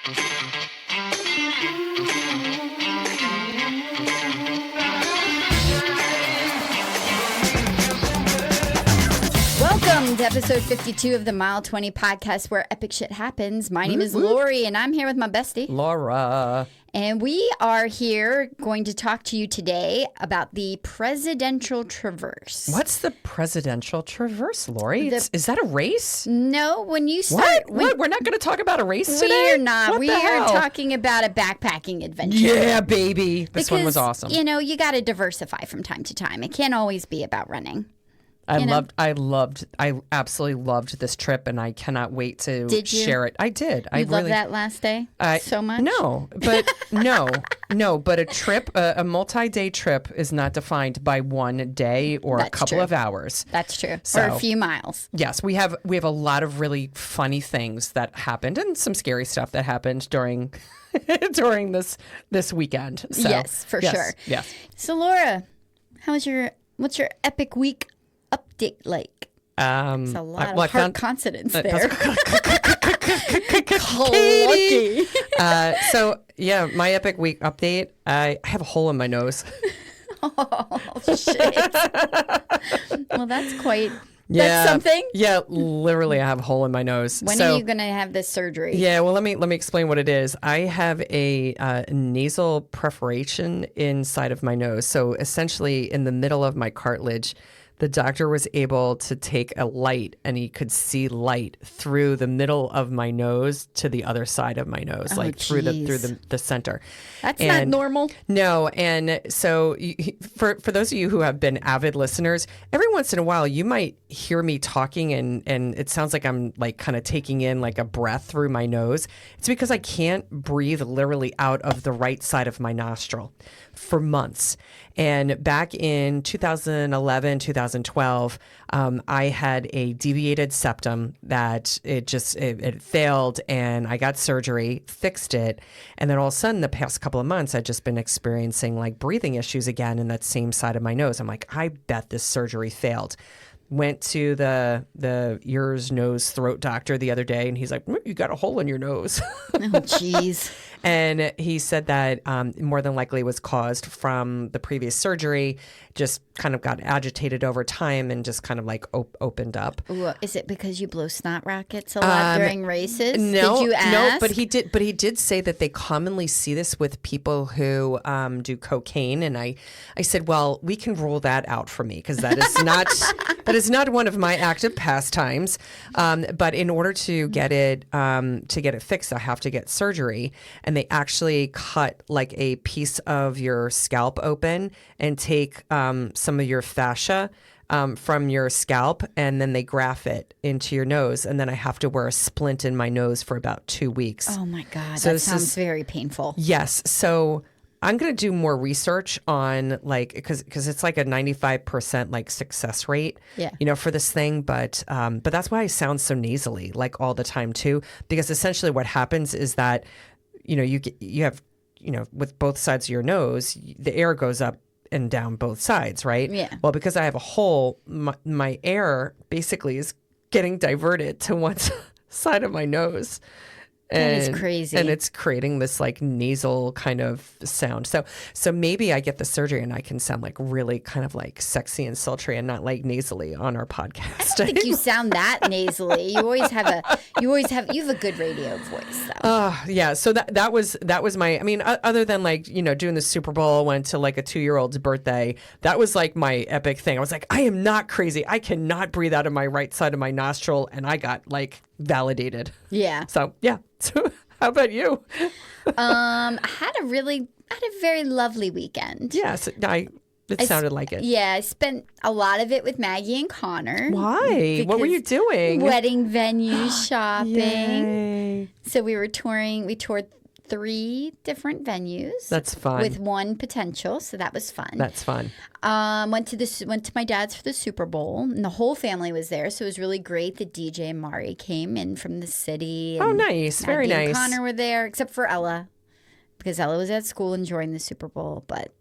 Welcome to episode 52 of the Mile 20 podcast where epic shit happens. My name is Lori and I'm here with my bestie, Laura. And we are here going to talk to you today about the Presidential Traverse. What's the Presidential Traverse, Lori? Is that a race? No, when you start... What? We're not going to talk about a race today? We're not. We are talking about a backpacking adventure. Yeah, baby. This one was awesome. You know, you got to diversify from time to time. It can't always be about running. I absolutely loved this trip, and I cannot wait to share it. I did. You loved that last day so much? No, but but a trip, a multi-day trip is not defined by one day or a couple of hours. That's true. So, or a few miles. Yes, we have a lot of really funny things that happened and some scary stuff that happened during this weekend. So, yes, for sure. Yes. So Laura, what's your epic week update like? It's a lot of hard consonants there. Katie. So yeah, my epic week update. I have a hole in my nose. Oh shit! Well, that's quite. That's something. Yeah, literally, I have a hole in my nose. When are you going to have this surgery? Yeah, well, let me explain what it is. I have a nasal perforation inside of my nose. So essentially, in the middle of my cartilage, the doctor was able to take a light, and he could see light through the middle of my nose to the other side of my nose, through the center. That's not normal. No, and so for those of you who have been avid listeners, every once in a while you might hear me talking, and it sounds like I'm like kind of taking in like a breath through my nose. It's because I can't breathe literally out of the right side of my nostril for months. And back in 2011, 2012, I had a deviated septum that it failed, and I got surgery, fixed it. And then all of a sudden, the past couple of months, I'd just been experiencing like breathing issues again in that same side of my nose. I'm like, I bet this surgery failed. Went to the ears, nose, throat doctor the other day, and he's like, you got a hole in your nose. Oh, jeez. And he said that more than likely was caused from the previous surgery, just kind of got agitated over time and just kind of like opened up. Ooh, is it because you blow snot rockets a lot during races? No, did you ask? No, but he did say that they commonly see this with people who do cocaine. And I said, well, we can rule that out for me because that is not one of my active pastimes. But in order to get it fixed, I have to get surgery. And they actually cut like a piece of your scalp open and take some of your fascia from your scalp, and then they graft it into your nose. And then I have to wear a splint in my nose for about 2 weeks. Oh my God, that sounds very painful. Yes. So I'm going to do more research on like, because it's like a 95% like success rate, for this thing. But that's why I sound so nasally like all the time too, because essentially what happens is that, you have, with both sides of your nose, the air goes up and down both sides, right? Yeah. Well, because I have a hole, my air basically is getting diverted to one side of my nose. That is crazy. And it's creating this like nasal kind of sound. So maybe I get the surgery and I can sound like really kind of like sexy and sultry and not like nasally on our podcast. I don't think you sound that nasally. You have a good radio voice though. Yeah. So that was my, I mean, other than like, doing the Super Bowl, went to like a 2-year-old's birthday. That was like my epic thing. I was like, I am not crazy. I cannot breathe out of my right side of my nostril. And I got like validated. Yeah. So yeah. So how about you? I had a very lovely weekend. Yes, it sounded like it. Yeah, I spent a lot of it with Maggie and Connor. Why? What were you doing? Wedding venues, shopping. Yay. So we were touring. We toured 3 different venues. That's fun. With one potential, so that was fun. That's fun. Went to my dad's for the Super Bowl, and the whole family was there, so it was really great. The DJ and Mari came in from the city. Oh, nice. Very Maggie nice. And Connor were there, except for Ella, because Ella was at school enjoying the Super Bowl. But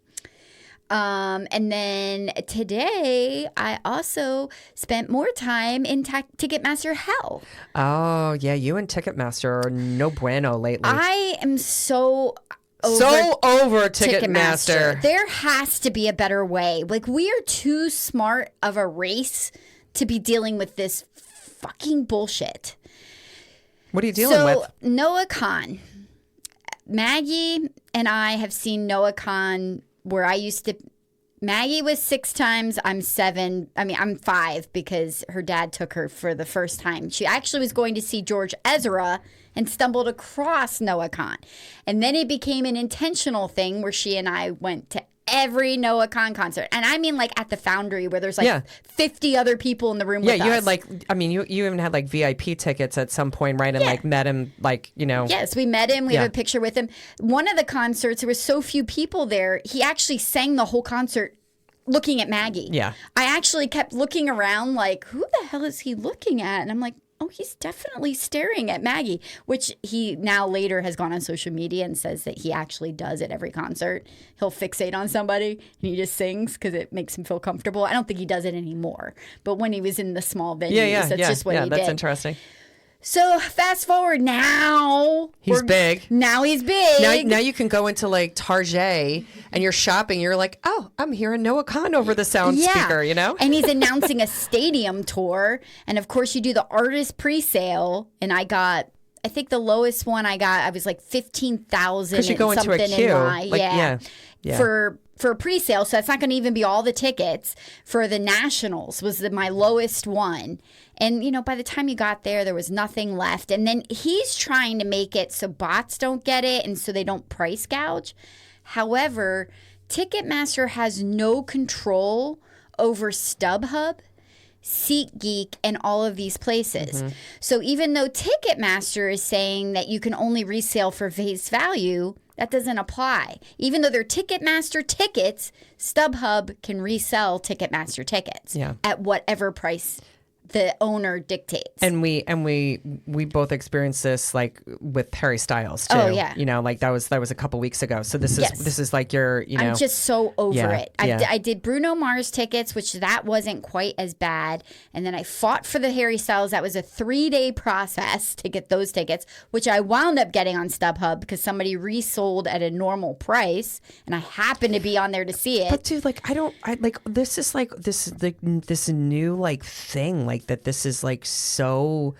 And then today, I also spent more time in Ticketmaster hell. Oh, yeah. You and Ticketmaster are no bueno lately. I am so over Ticketmaster. There has to be a better way. Like, we are too smart of a race to be dealing with this fucking bullshit. What are you dealing with? Noah Khan. Maggie and I have seen Noah Khan where I used to. Maggie was 6 times. I'm 7. I mean, I'm 5 because her dad took her for the first time. She actually was going to see George Ezra and stumbled across Noah Khan. And then it became an intentional thing where she and I went to every Noah Khan concert. And I mean, like, at the Foundry where there's like 50 other people in the room with us. Yeah, you had like, I mean, you even had like VIP tickets at some point, right? And like met him, like, you know. Yes, we met him. We have a picture with him. One of the concerts, there was so few people there, he actually sang the whole concert looking at Maggie. Yeah. I actually kept looking around like, who the hell is he looking at? And I'm like, oh, he's definitely staring at Maggie, which he now later has gone on social media and says that he actually does at every concert. He'll fixate on somebody and he just sings because it makes him feel comfortable. I don't think he does it anymore. But when he was in the small venues, that's just what he did. Yeah, that's interesting. So fast forward now. He's big. Now he's big. Now you can go into like Target and you're shopping. You're like, oh, I'm hearing Noah Khan over the sound speaker, you know? And he's announcing a stadium tour. And of course, you do the artist pre-sale. And I think the lowest one I was like 15,000 because you go into a queue. For a pre-sale. So that's not going to even be all the tickets. For the Nationals was my lowest one. And, you know, by the time you got there was nothing left. And then he's trying to make it so bots don't get it and so they don't price gouge. However, Ticketmaster has no control over StubHub, SeatGeek, and all of these places. Mm-hmm. So even though Ticketmaster is saying that you can only resale for face value, that doesn't apply. Even though they're Ticketmaster tickets, StubHub can resell Ticketmaster tickets at whatever price the owner dictates. And we both experienced this like with Harry Styles too. Oh yeah. You know, like that was a couple weeks ago. So this is like your, you know. I'm just so over it. I did Bruno Mars tickets, which that wasn't quite as bad. And then I fought for the Harry Styles. That was a 3-day process to get those tickets, which I wound up getting on StubHub because somebody resold at a normal price and I happened to be on there to see it. But dude, like this is this new like thing, like that this is like so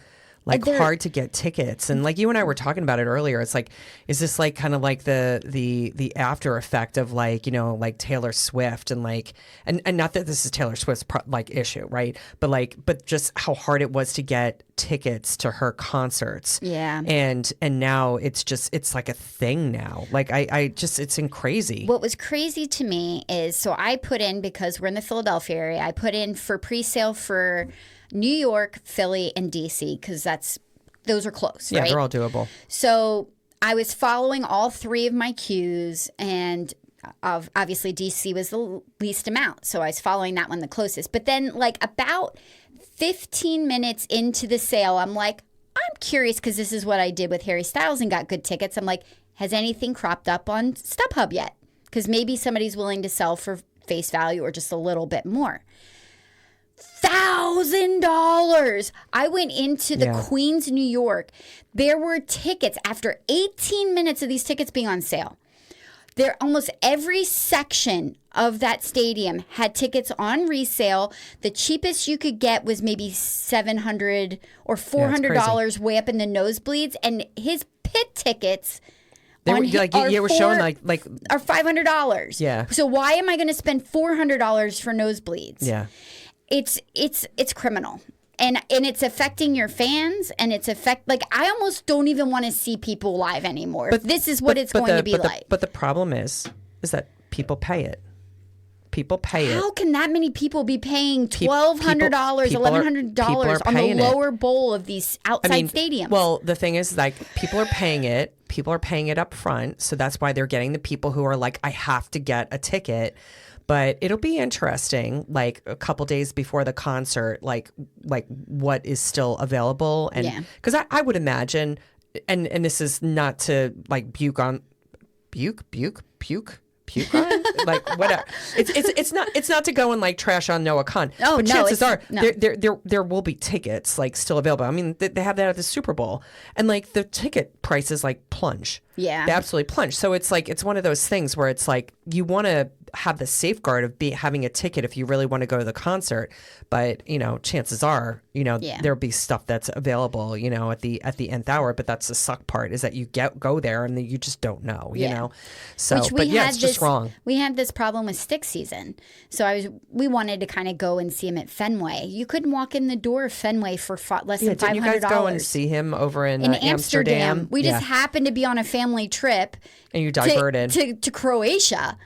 like hard to get tickets. And like you and I were talking about it earlier, it's like, is this like kind of like the after effect of like, you know, like Taylor Swift and like, and not that this is Taylor Swift's like issue, right? But just how hard it was to get tickets to her concerts. Yeah. And now it's like a thing now. Like I just, it's crazy. What was crazy to me is, so I put in, because we're in the Philadelphia area, I put in for pre-sale for New York, Philly, and DC, because those are close, right? Yeah, they're all doable. So I was following all 3 of my cues, and obviously DC was the least amount, so I was following that one the closest. But then, like, about 15 minutes into the sale, I'm like, I'm curious, because this is what I did with Harry Styles and got good tickets. I'm like, has anything cropped up on StubHub yet? Because maybe somebody's willing to sell for face value or just a little bit more. $1,000. I went into the Queens, New York. There were tickets after 18 minutes of these tickets being on sale. There, almost every section of that stadium had tickets on resale. The cheapest you could get was maybe $700 or $400 way up in the nosebleeds, and his pit tickets. They were like you were showing like are $500. Yeah. So why am I going to spend $400 for nosebleeds? Yeah. It's criminal. And it's affecting your fans, and like, I almost don't even want to see people live anymore. But this is what it's going to be like. But the problem is that people pay it. People pay it. How can that many people be paying $1,200, $1,100 on the lower bowl of these outside stadiums? Well, the thing is, like, people are paying it. People are paying it up front. So that's why they're getting the people who are like, I have to get a ticket. But it'll be interesting, like a couple days before the concert, like what is still available. And because I would imagine, and this is not to like puke puke on? Like whatever. It's not to go and like trash on Noah Khan. Oh, but no, chances are no. there will be tickets like still available. I mean, they have that at the Super Bowl, and like the ticket prices like plunge. Yeah. They absolutely plunge. So it's like it's one of those things where it's like you want to have the safeguard of having a ticket if you really want to go to the concert, but chances are there'll be stuff that's available at the nth hour. But that's the suck part, is that you go there and you just don't know. So it's just wrong. We had this problem with stick season, so we wanted to kind of go and see him at Fenway. You couldn't walk in the door of Fenway for less than $500. Didn't you guys go and see him over in Amsterdam? We just happened to be on a family trip, and you diverted to Croatia.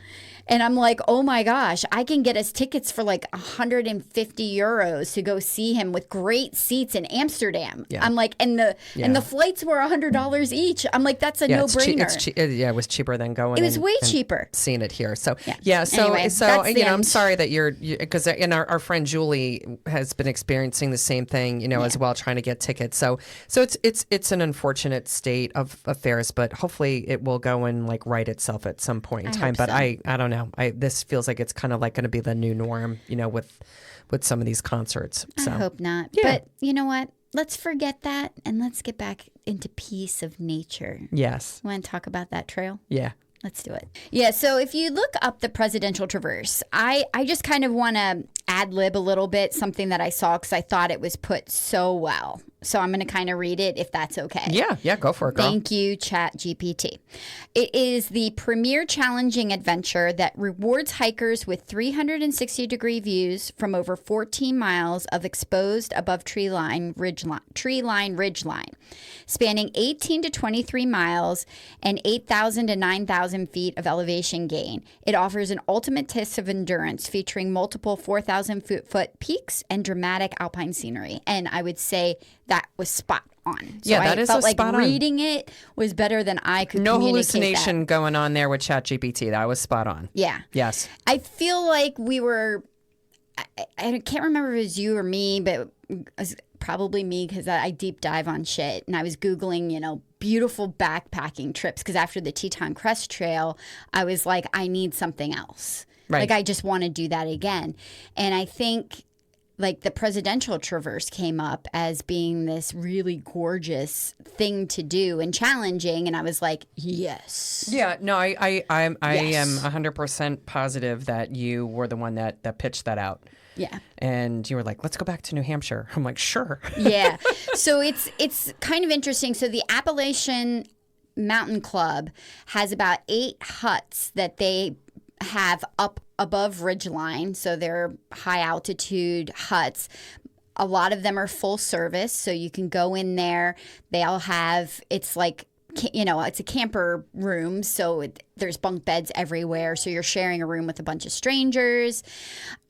And I'm like, oh my gosh, I can get us tickets for like 150 euros to go see him with great seats in Amsterdam. Yeah. I'm like, and the flights were $100 each. I'm like, that's a no-brainer. It was cheaper than going. It was way cheaper. Seeing it here. So Anyway, I'm sorry that you're because our friend Julie has been experiencing the same thing, as well, trying to get tickets. So it's an unfortunate state of affairs, but hopefully it will go and like right itself at some point in time. But so. I don't know. This feels like it's kind of like going to be the new norm, with some of these concerts. So. I hope not. Yeah. But you know what? Let's forget that and let's get back into peace of nature. Yes. Want to talk about that trail? Yeah. Let's do it. Yeah, so if you look up the Presidential Traverse, I just kind of want to ad-lib a little bit, something that I saw because I thought it was put so well. So I'm going to kind of read it if that's okay. Yeah, go for it, girl. Thank you, ChatGPT. It is the premier challenging adventure that rewards hikers with 360-degree views from over 14 miles of exposed above tree-line ridgeline, spanning 18 to 23 miles and 8,000 to 9,000 feet of elevation gain. It offers an ultimate test of endurance featuring multiple 4,000-foot peaks and dramatic alpine scenery. And I would say that was spot on. So that I is felt like spot on. Reading it was better than I could No communicate hallucination that. going on there with ChatGPT. That was spot on. Yeah. Yes. I feel like we were, I can't remember if it was you or me, but it was probably me because I deep dive on shit. And I was Googling, beautiful backpacking trips because after the Teton Crest Trail, I was like, I need something else. Right. Like, I just want to do that again. And I think like the Presidential Traverse came up as being this really gorgeous thing to do and challenging, and I was like, yes. Yeah, no, I am 100% positive that you were the one that pitched that out. Yeah. And you were like, let's go back to New Hampshire. I'm like, sure. Yeah. So it's kind of interesting. So the Appalachian Mountain Club has about 8 huts that they have up above ridgeline, so they're high altitude huts. A lot of them are full service, so you can go in there. They all have, it's like, it's a camper room, so there's bunk beds everywhere, so you're sharing a room with a bunch of strangers.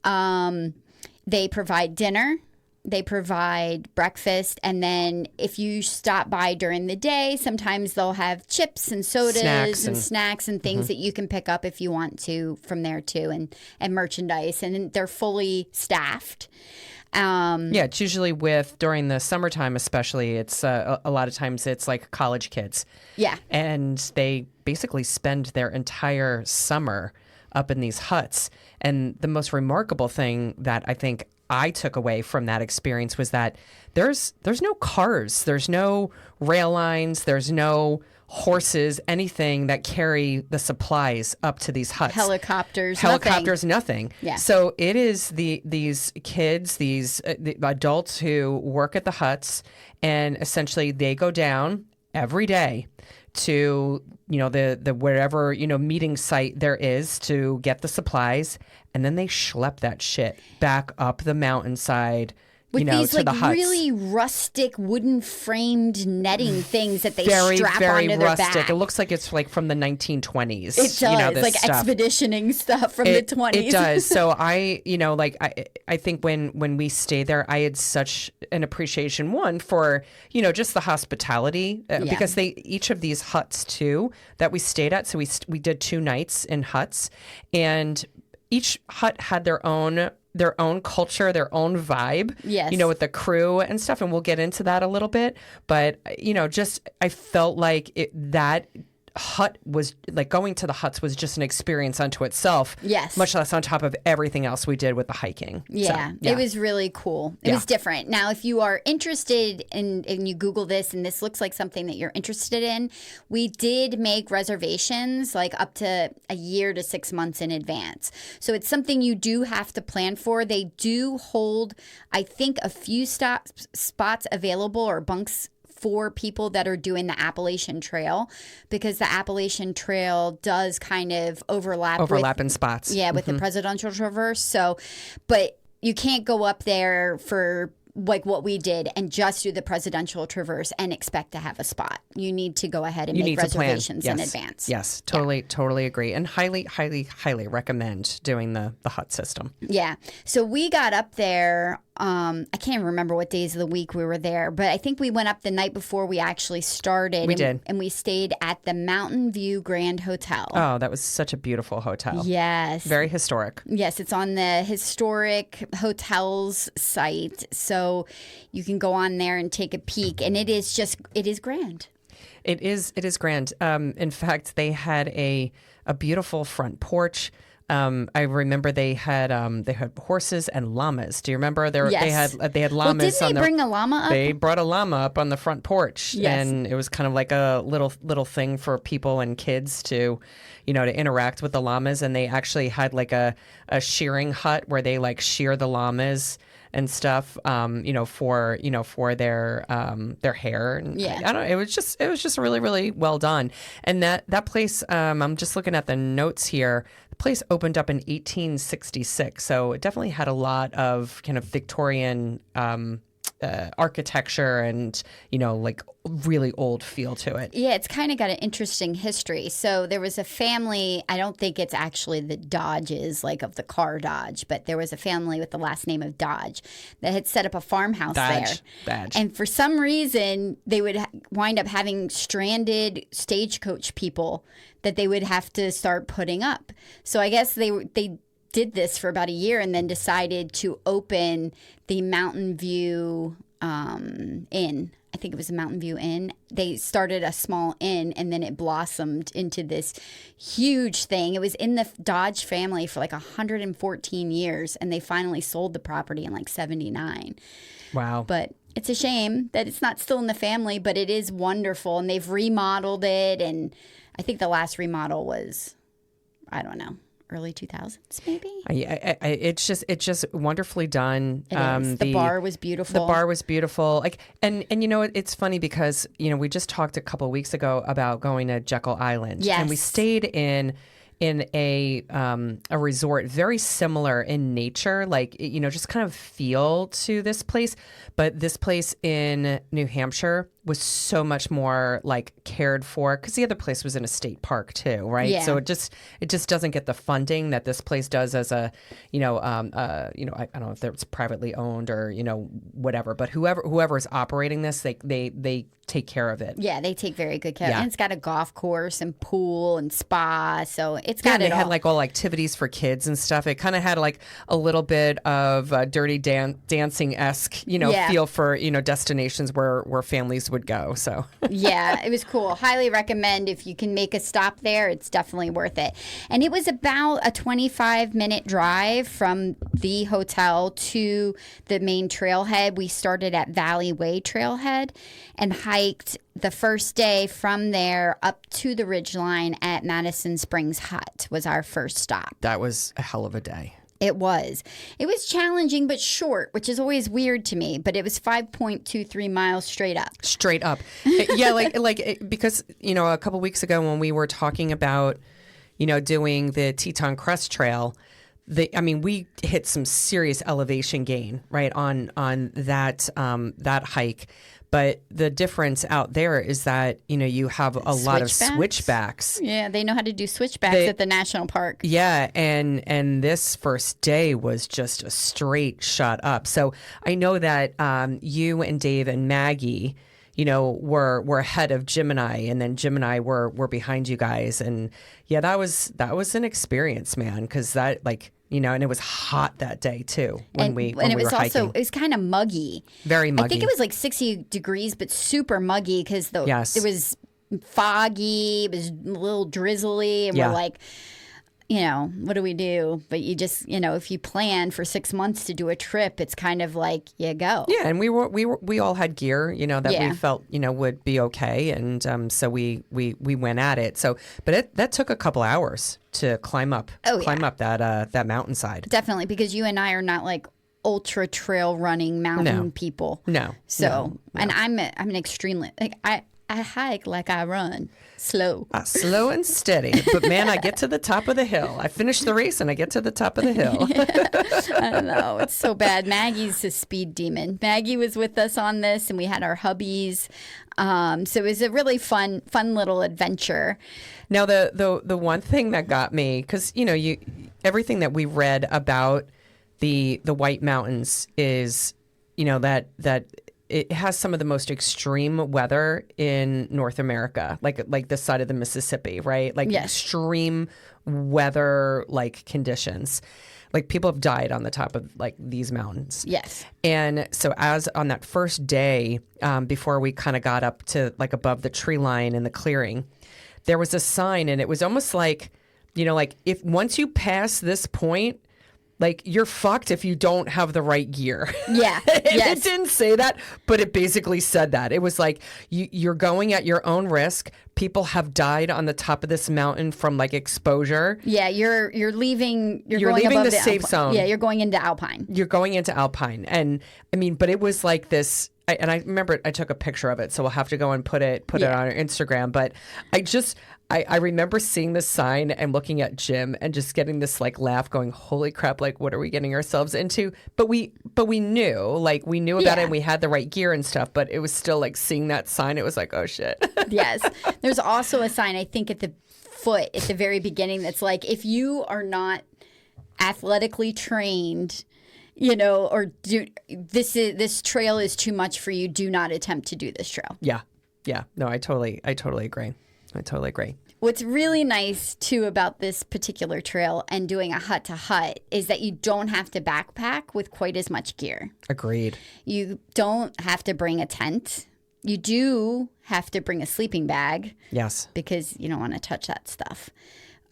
They provide dinner. They provide breakfast, and then if you stop by during the day, sometimes they'll have chips and sodas and snacks and things that you can pick up if you want to from there too, and merchandise, and they're fully staffed. It's usually during the summertime especially, it's a lot of times it's like college kids. Yeah. And they basically spend their entire summer up in these huts. And the most remarkable thing that I think I took away from that experience was that there's no cars, there's no rail lines, there's no horses, anything that carry the supplies up to these huts. Helicopters, nothing. Yeah. So it is these kids, the adults who work at the huts, and essentially they go down every day to the wherever meeting site there is to get the supplies, and then they schlep that shit back up the mountainside with these to the huts. Really rustic wooden framed netting things that they strap very onto their rustic. back. It looks like it's like from the 1920s. It does, like stuff. Expeditioning stuff from the 20s. It does. So I think when we stayed there, I had such an appreciation, one, for just the hospitality because each of these huts too that we stayed at. So we did 2 nights in huts, and each hut had their own culture, their own vibe, yes. With the crew and stuff. And we'll get into that a little bit. But, just I felt like that hut was like going to the huts was just an experience unto itself. Yes. Much less on top of everything else we did with the hiking. Yeah, So, it was really cool. It was different. Now, if you are interested and you Google this and this looks like something that you're interested in, we did make reservations like up to a year to 6 months in advance. So it's something you do have to plan for. They do hold, I think, a few spots available or bunks for people that are doing the Appalachian Trail, because the Appalachian Trail does kind of overlap in spots. Yeah, with the Presidential Traverse. So, but you can't go up there for like what we did and just do the Presidential Traverse and expect to have a spot. You need to go ahead and make reservations in advance. Yes, totally agree. And highly recommend doing the hut system. Yeah. So we got up there. I can't remember what days of the week we were there, but I think we went up the night before we actually started. We did. And we stayed at the Mountain View Grand Hotel. Oh, that was such a beautiful hotel. Yes. Very historic. Yes, it's on the historic hotels site. So you can go on there and take a peek. And it is grand. It is grand. In fact, they had a beautiful front porch. I remember they had horses and llamas. Do you remember? Yes. They had llamas. Didn't they bring a llama up? They brought a llama up on the front porch, yes. And it was kind of like a little thing for people and kids to interact with the llamas. And they actually had like a shearing hut where they like shear the llamas and stuff, for their hair. And yeah. I don't know. It was just really, really well done. And that place, I'm just looking at the notes here. The place opened up in 1866, so it definitely had a lot of kind of Victorian architecture and like really old feel to it. Yeah, it's kind of got an interesting history. So there was a family, I don't think it's actually the Dodges, like of the car Dodge, but there was a family with the last name of Dodge that had set up a farmhouse there. And for some reason, they would wind up having stranded stagecoach people that they would have to start putting up. So I guess they did this for about a year and then decided to open the Mountain View Inn. I think it was a Mountain View Inn. They started a small inn and then it blossomed into this huge thing. It was in the Dodge family for like 114 years and they finally sold the property in like 79. Wow. But it's a shame that it's not still in the family, but it is wonderful and they've remodeled it. And I think the last remodel was, I don't know, early 2000s maybe. It's just wonderfully done. It is. The bar was beautiful. The bar was beautiful. Like and it's funny because we just talked a couple of weeks ago about going to Jekyll Island. Yes. And we stayed in a resort very similar in nature, like just kind of feel to this place. But this place in New Hampshire was so much more like cared for because the other place was in a state park too, right? Yeah. So it just doesn't get the funding that this place does as a I don't know if it's privately owned or whatever, but whoever is operating this, they take care of it. Yeah, they take very good care. Yeah. And it's got a golf course and pool and spa, so it's got and it they all. had like all activities for kids and stuff. It kind of had like a little bit of Dirty Dancing-esque, feel for destinations where families would go. So yeah, it was cool. Highly recommend if you can make a stop there. It's definitely worth it. And it was about a 25-minute drive from the hotel to the main trailhead. We started at Valley Way Trailhead and hiked the first day from there up to the ridgeline at Madison Springs Hut was our first stop. That was a hell of a day. It was. It was challenging but short, which is always weird to me, but it was 5.23 miles straight up. Straight up. Yeah, because, a couple weeks ago when we were talking about, doing the Teton Crest Trail, we hit some serious elevation gain, right, on that hike. But the difference out there is that, you have a lot of switchbacks. Yeah, they know how to do switchbacks at the national park. Yeah, and this first day was just a straight shot up. So I know that you and Dave and Maggie, were ahead of Jim and I, and then Jim and I were behind you guys. And yeah, that was an experience, man, because that and it was hot that day too when we were hiking. It was kind of muggy. Very muggy. I think it was like 60 degrees, but super muggy because it was foggy. It was a little drizzly, and we're like, what do we do? But you just, if you plan for 6 months to do a trip, it's kind of like you go. Yeah, and we all had gear, that we felt, would be okay, and so we went at it. So, but that took a couple hours to climb up that mountainside. Definitely, because you and I are not like ultra trail running mountain people. No. So, and I'm an extremely I hike like I run. Slow. Slow and steady. But man, I get to the top of the hill. I finish the race and I get to the top of the hill. I don't know. It's so bad. Maggie's a speed demon. Maggie was with us on this, and we had our hubbies. So it was a really fun little adventure. Now, the one thing that got me, because, everything that we read about the White Mountains is, that it has some of the most extreme weather in North America, like this side of the Mississippi, right? Like extreme weather, like conditions. Like people have died on the top of like these mountains. Yes. And so as on that first day, before we kind of got up to like above the tree line in the clearing, there was a sign, and it was almost like, like if once you pass this point, like, you're fucked if you don't have the right gear. Yeah. Yes. It didn't say that, but it basically said that. It was like, you're going at your own risk. People have died on the top of this mountain from, like, exposure. Yeah, you're leaving. You're leaving above the safe zone. Yeah, you're going into alpine. You're going into alpine. And, I mean, but it was like this. And I remember I took a picture of it, so we'll have to go and put it on our Instagram. But I remember seeing this sign and looking at Jim and just getting this like laugh, going, "Holy crap! Like, what are we getting ourselves into?" But we knew about it, and we had the right gear and stuff. But it was still like seeing that sign. It was like, oh shit. Yes, there's also a sign I think at the foot at the very beginning that's like, if you are not athletically trained, or this trail is too much for you, do not attempt to do this trail. Yeah. No, I totally agree. What's really nice too about this particular trail and doing a hut to hut is that you don't have to backpack with quite as much gear. Agreed. You don't have to bring a tent. You do have to bring a sleeping bag. Yes. Because you don't want to touch that stuff.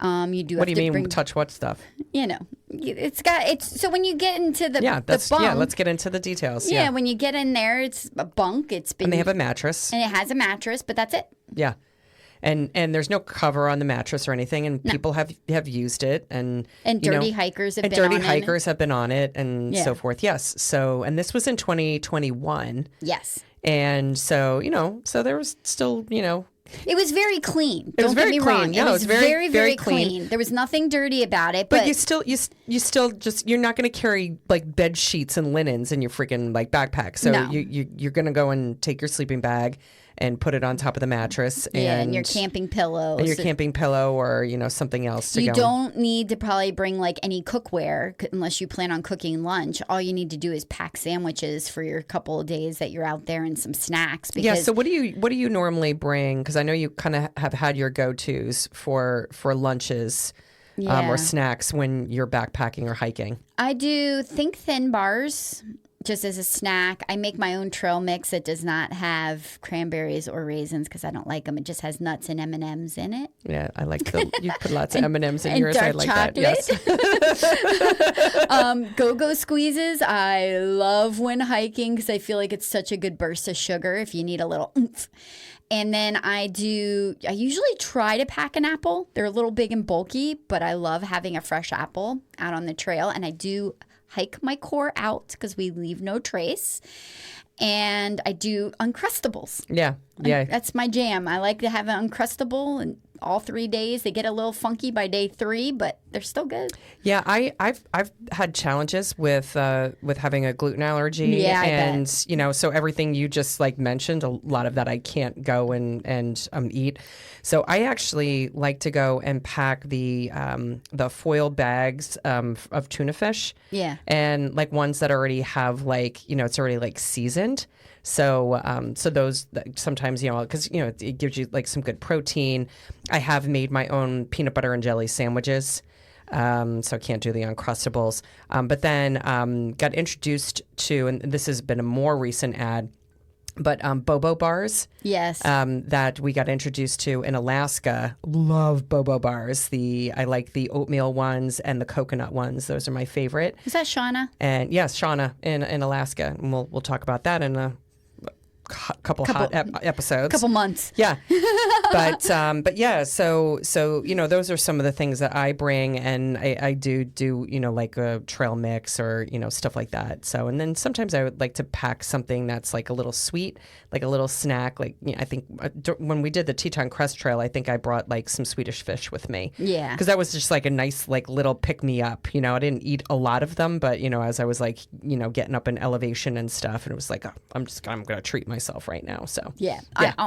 What do you mean touch what stuff? It's so when you get into the bunk. Let's get into the details. Yeah, when you get in there, it's a bunk. And they have a mattress. And it has a mattress, but that's it. Yeah. And there's no cover on the mattress or anything, and people have used it, and dirty hikers have been on it. And dirty hikers have been on it, and so forth. Yes. So, and this was in 2021. Yes. And so so there was still it was very clean. Don't get me wrong. It was very, very clean. There was nothing dirty about it. But you still you're not going to carry like bed sheets and linens in your freaking like backpack. So you're going to go and take your sleeping bag and put it on top of the mattress. And your camping pillow. And your camping pillow or, something else to go. You don't need to probably bring like any cookware unless you plan on cooking lunch. All you need to do is pack sandwiches for your couple of days that you're out there and some snacks. So what do you normally bring? Because I know you kind of have had your go-tos for lunches. Or snacks when you're backpacking or hiking. I do think thin bars just as a snack. I make my own trail mix that does not have cranberries or raisins because I don't like them. It just has nuts and M&Ms in it. Yeah, I like you put lots of M&Ms in yours. I like chocolate. That. Yes. Go-Go squeezes. I love when hiking because I feel like it's such a good burst of sugar if you need a little oomph. And then I usually try to pack an apple. They're a little big and bulky, but I love having a fresh apple out on the trail. And I do hike my core out because we leave no trace. And I do Uncrustables. Yeah. That's my jam. I like to have an Uncrustable and all 3 days. They get a little funky by day 3, but they're still good. Yeah, I've had challenges with having a gluten allergy. Yeah, and bet. So everything you just like mentioned, a lot of that I can't go and eat. So I actually like to go and pack the foil bags of tuna fish. Yeah. And like ones that already have like it's already like seasoned. So those sometimes, because, it gives you like some good protein. I have made my own peanut butter and jelly sandwiches. So I can't do the Uncrustables. But then got introduced to, and this has been a more recent ad, But Bobo bars, Yes. that we got introduced to in Alaska. Love Bobo bars. I like the oatmeal ones and the coconut ones. Those are my favorite. Is that Shauna? And yes, Shauna in Alaska. And we'll talk about that in a couple hot episodes. Couple months. Yeah. But yeah, so those are some of the things that I bring, and I do like a trail mix or stuff like that. So, and then sometimes I would like to pack something that's like a little sweet, like a little snack. Like I think when we did the Teton Crest Trail, I think I brought like some Swedish fish with me. Yeah. Because that was just like a nice like little pick me up. I didn't eat a lot of them, but as I was like getting up in elevation and stuff, and it was like, oh, I'm gonna treat myself right now. So yeah.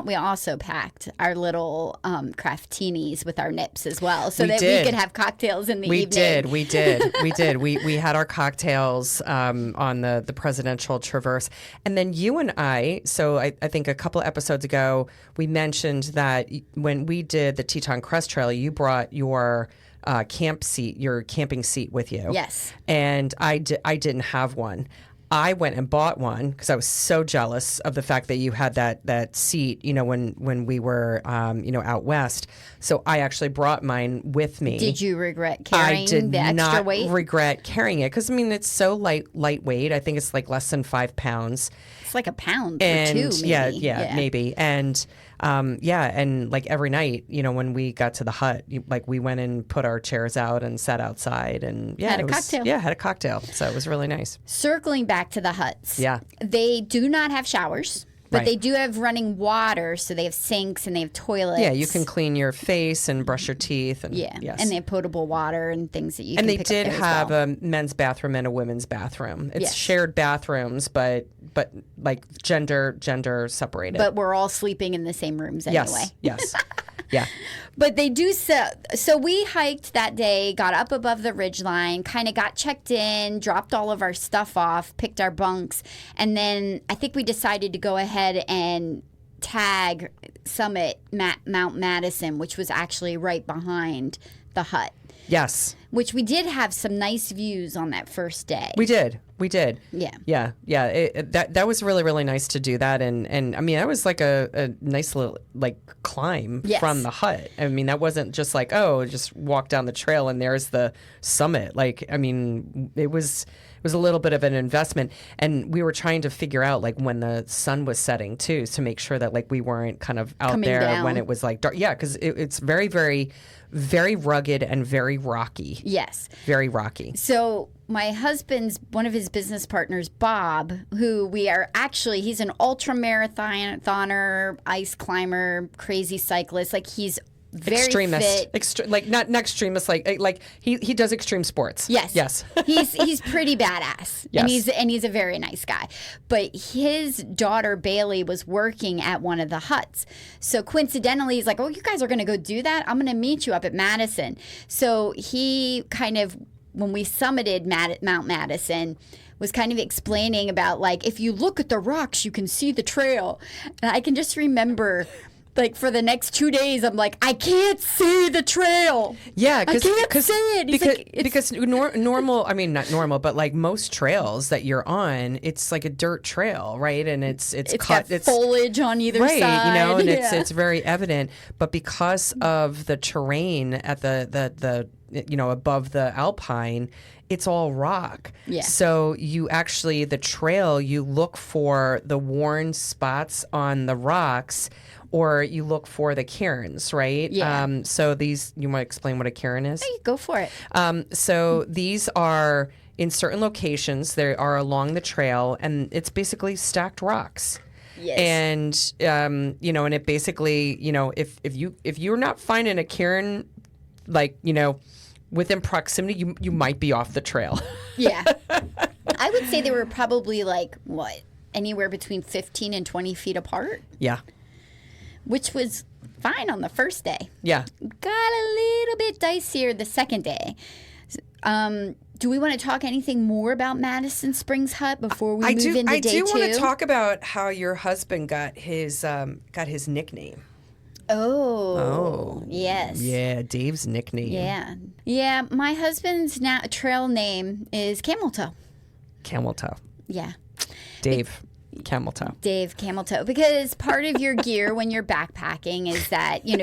We also packed our little craftinis with our nips as well, so we could have cocktails in the evening. We did. We had our cocktails on the presidential traverse, and then you and I. So I think a couple of episodes ago we mentioned that when we did the Teton Crest Trail, you brought your your camping seat with you. Yes, and I didn't have one. I went and bought one because I was so jealous of the fact that you had that seat, when we were, out west. So I actually brought mine with me. Did you regret carrying the extra weight? I did not regret carrying it because, it's so lightweight. I think it's like less than 5 pounds. It's like a pound or two, maybe. Yeah, maybe. And and like every night, when we got to the hut, we went and put our chairs out and sat outside and had a cocktail. Yeah, had a cocktail. So it was really nice. Circling back to the huts. Yeah. They do not have showers. But Right. they do have running water, so they have sinks and they have toilets. Yeah, you can clean your face and brush your teeth. And, yeah, yes. and they have potable water and things that you and can they pick did up there have as well. a men's bathroom and a women's bathroom. It's Yes. shared bathrooms, but like gender separated. But we're all sleeping in the same rooms anyway. Yes. Yeah. But they do so we hiked that day, got up above the ridgeline, kind of got checked in, dropped all of our stuff off, picked our bunks, and then I think we decided to go ahead and tag summit Mount Madison, which was actually right behind the hut. Yes. Which we did have some nice views on that first day. We did. Yeah. Yeah. That was really, really nice to do that. And that was like a nice little climb Yes. from the hut. That wasn't just like, oh, just walk down the trail and there's the summit. It was a little bit of an investment. And we were trying to figure out when the sun was setting too, to make sure that we weren't kind of out Coming there down. when it was dark. Yeah. Cause it's very, very, very rugged and very rocky. Yes. Very rocky. So my husband's, one of his business partners, Bob, who he's an ultra marathoner, ice climber, crazy cyclist. He's very extremist. fit. Not extremist. He does extreme sports. Yes. He's pretty badass. Yes. And he's a very nice guy. But his daughter Bailey was working at one of the huts. So coincidentally, he's like, "Oh, you guys are going to go do that? I'm going to meet you up at Madison." So he kind of, when we summited Mount Madison, was kind of explaining about if you look at the rocks, you can see the trail. And I can just remember, for the next 2 days, I'm like, I can't see the trail. Yeah, I can't see it. Because normal, not normal, but most trails that you're on, it's like a dirt trail, right? And it's cut, got foliage on either right, side. and Yeah. it's very evident. But because of the terrain at the above the alpine, it's all rock. Yeah. So you actually, the trail, you look for the worn spots on the rocks, or you look for the cairns, right? Yeah. So these, you want to explain what a cairn is? Hey, go for it. So these are in certain locations. They are along the trail, and it's basically stacked rocks. Yes. And and it basically, if you're not finding a cairn, within proximity, you might be off the trail. Yeah. I would say they were probably anywhere between 15 and 20 feet apart. Yeah. Which was fine on the first day. Yeah. Got a little bit dicier the second day. Do we want to talk anything more about Madison Springs Hut before we move into day 2? I do want to talk about how your husband got his nickname. Oh. Yes. Yeah, Dave's nickname. Yeah. Yeah, my husband's trail name is Camel Toe. Camel Toe. Yeah. Dave. Camel toe. Dave Camel Toe. Because part of your gear when you're backpacking is that, you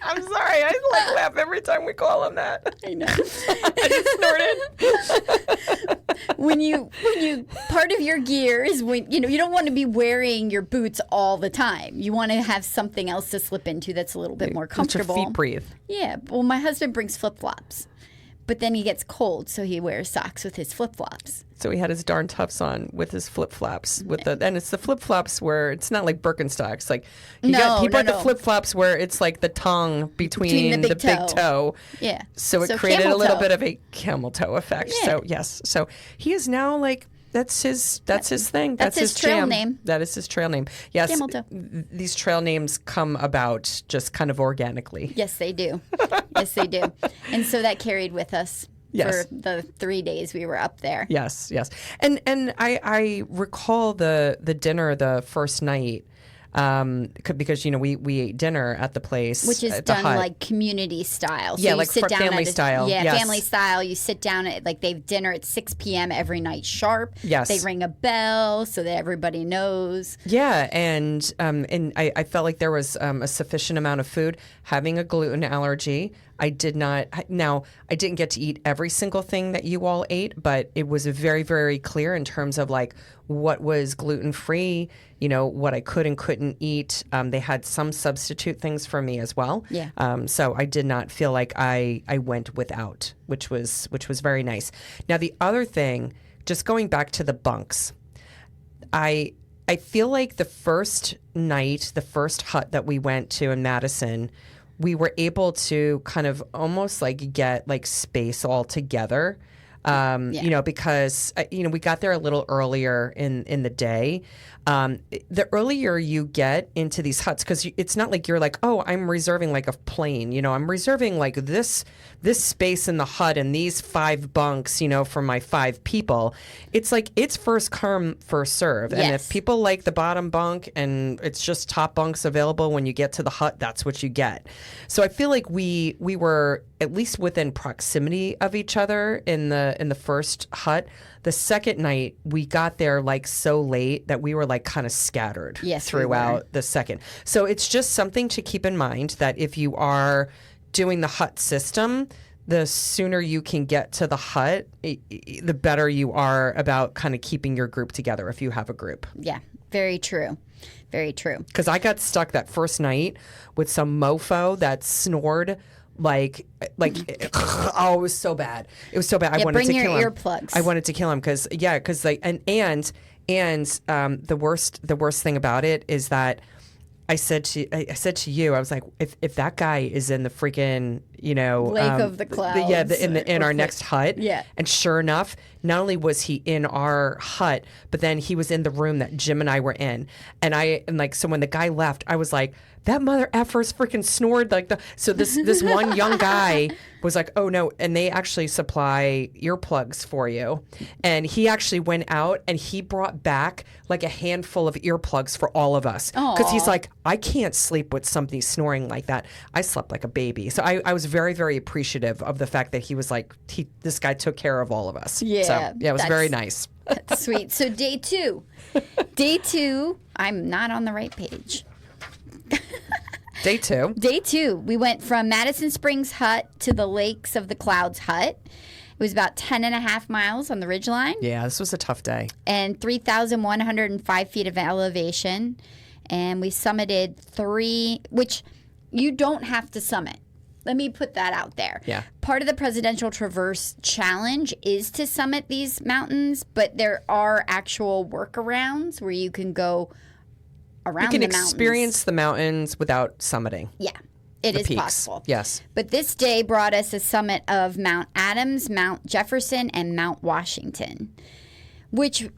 I'm sorry. I laugh every time we call him that. I know. I just snorted. when you part of your gear is when you don't want to be wearing your boots all the time. You want to have something else to slip into that's a little bit more comfortable. Let your feet breathe. Yeah. Well, my husband brings flip-flops. But then he gets cold, so he wears socks with his flip-flops. So he had his darn tufts on with his flip-flops. And it's the flip-flops where it's not like Birkenstocks. Like he brought the flip-flops where it's like the tongue between the big toe. Yeah. So it created a little bit of a camel toe effect. Yeah. So yes. So he is now like that's his thing. That's his trail jam. name. That is his trail name. Yes. Camel toe. These trail names come about just kind of organically. Yes, they do. Yes, they do. And so that carried with us. Yes. For the 3 days we were up there. Yes, yes. And I recall the dinner the first night because we ate dinner at the place, which is done like community style. So yeah, you like sit down family style. Yeah, yes. family style. You sit down at they have dinner at 6 p.m. every night sharp. Yes, they ring a bell so that everybody knows. Yeah, and I felt like there was a sufficient amount of food. Having a gluten allergy, I did not. Now, I didn't get to eat every single thing that you all ate, but it was very, very clear in terms of like what was gluten free, what I could and couldn't eat. They had some substitute things for me as well. Yeah. So I did not feel like I went without, which was very nice. Now, the other thing, just going back to the bunks, I feel like the first night, the first hut that we went to in Madison, we were able to kind of almost like get like space all together, because, we got there a little earlier in the day. The earlier you get into these huts, because it's not like you're like, oh, I'm reserving like a plane, I'm reserving like this space in the hut and these 5 bunks, for my 5 people. It's like it's first come, first serve. Yes. And if people like the bottom bunk and it's just top bunks available when you get to the hut, that's what you get. So I feel like we were at least within proximity of each other in the first hut. The second night, we got there like so late that we were like kind of scattered throughout the second. So it's just something to keep in mind that if you are doing the hut system, the sooner you can get to the hut, the better you are about kind of keeping your group together if you have a group. Yeah, very true. Very true. Because I got stuck that first night with some mofo that snored like oh, it was so bad. It was so bad. I wanted to kill him. Bring your earplugs. I wanted to kill him because like and the worst thing about it is that I said to you, I was like, if that guy is in the freaking Lake of the Clouds, in our next hut, and sure enough, not only was he in our hut, but then he was in the room that Jim and I were in, so when the guy left, I was like, that mother effer's freaking snored like the. So this one young guy was like, oh no, and they actually supply earplugs for you, and he actually went out and he brought back like a handful of earplugs for all of us because he's like, I can't sleep with somebody snoring like that. I slept like a baby, so I was very, very appreciative of the fact that he was like, this guy took care of all of us. Yeah, so, it was very nice. That's sweet. So day two, I'm not on the right page. Day two, we went from Madison Springs Hut to the Lakes of the Clouds Hut. It was about 10.5 miles on the ridgeline. Yeah, this was a tough day. And 3,105 feet of elevation. And we summited 3, which you don't have to summit. Let me put that out there. Yeah. Part of the Presidential Traverse Challenge is to summit these mountains, but there are actual workarounds where you can go around the mountains. You can experience the mountains without summiting. Yeah, it is peaks. possible. Yes. But this day brought us a summit of Mount Adams, Mount Jefferson, and Mount Washington, which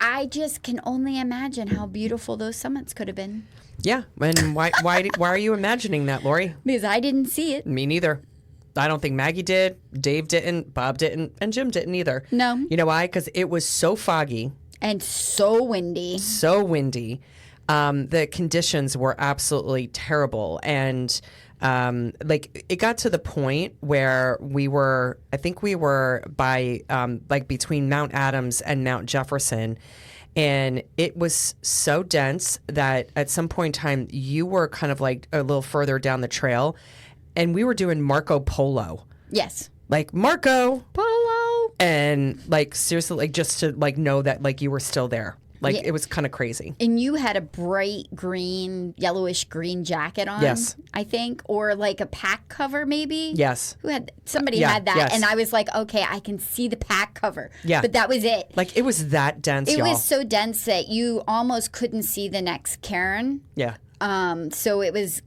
I just can only imagine how beautiful those summits could have been. Yeah, and why are you imagining that, Lori? Because I didn't see it. Me neither. I don't think Maggie did, Dave didn't, Bob didn't, and Jim didn't either. No. You know why? Because it was so foggy. And so windy. The conditions were absolutely terrible. And it got to the point where we were by between Mount Adams and Mount Jefferson. And it was so dense that at some point in time, you were kind of like a little further down the trail, and we were doing Marco Polo. Yes. Like, Marco Polo. And like, seriously, like just to like know that like you were still there. Like, Yeah. it was kind of crazy. And you had a bright green, yellowish green jacket on. Yes. I think. Or like a pack cover, maybe. Yes. Somebody Yeah, had that. yes. And I was like, okay, I can see the pack cover. Yeah. But that was it. Like, it was that dense, It y'all. was so dense that you almost couldn't see the next cairn. Yeah. So it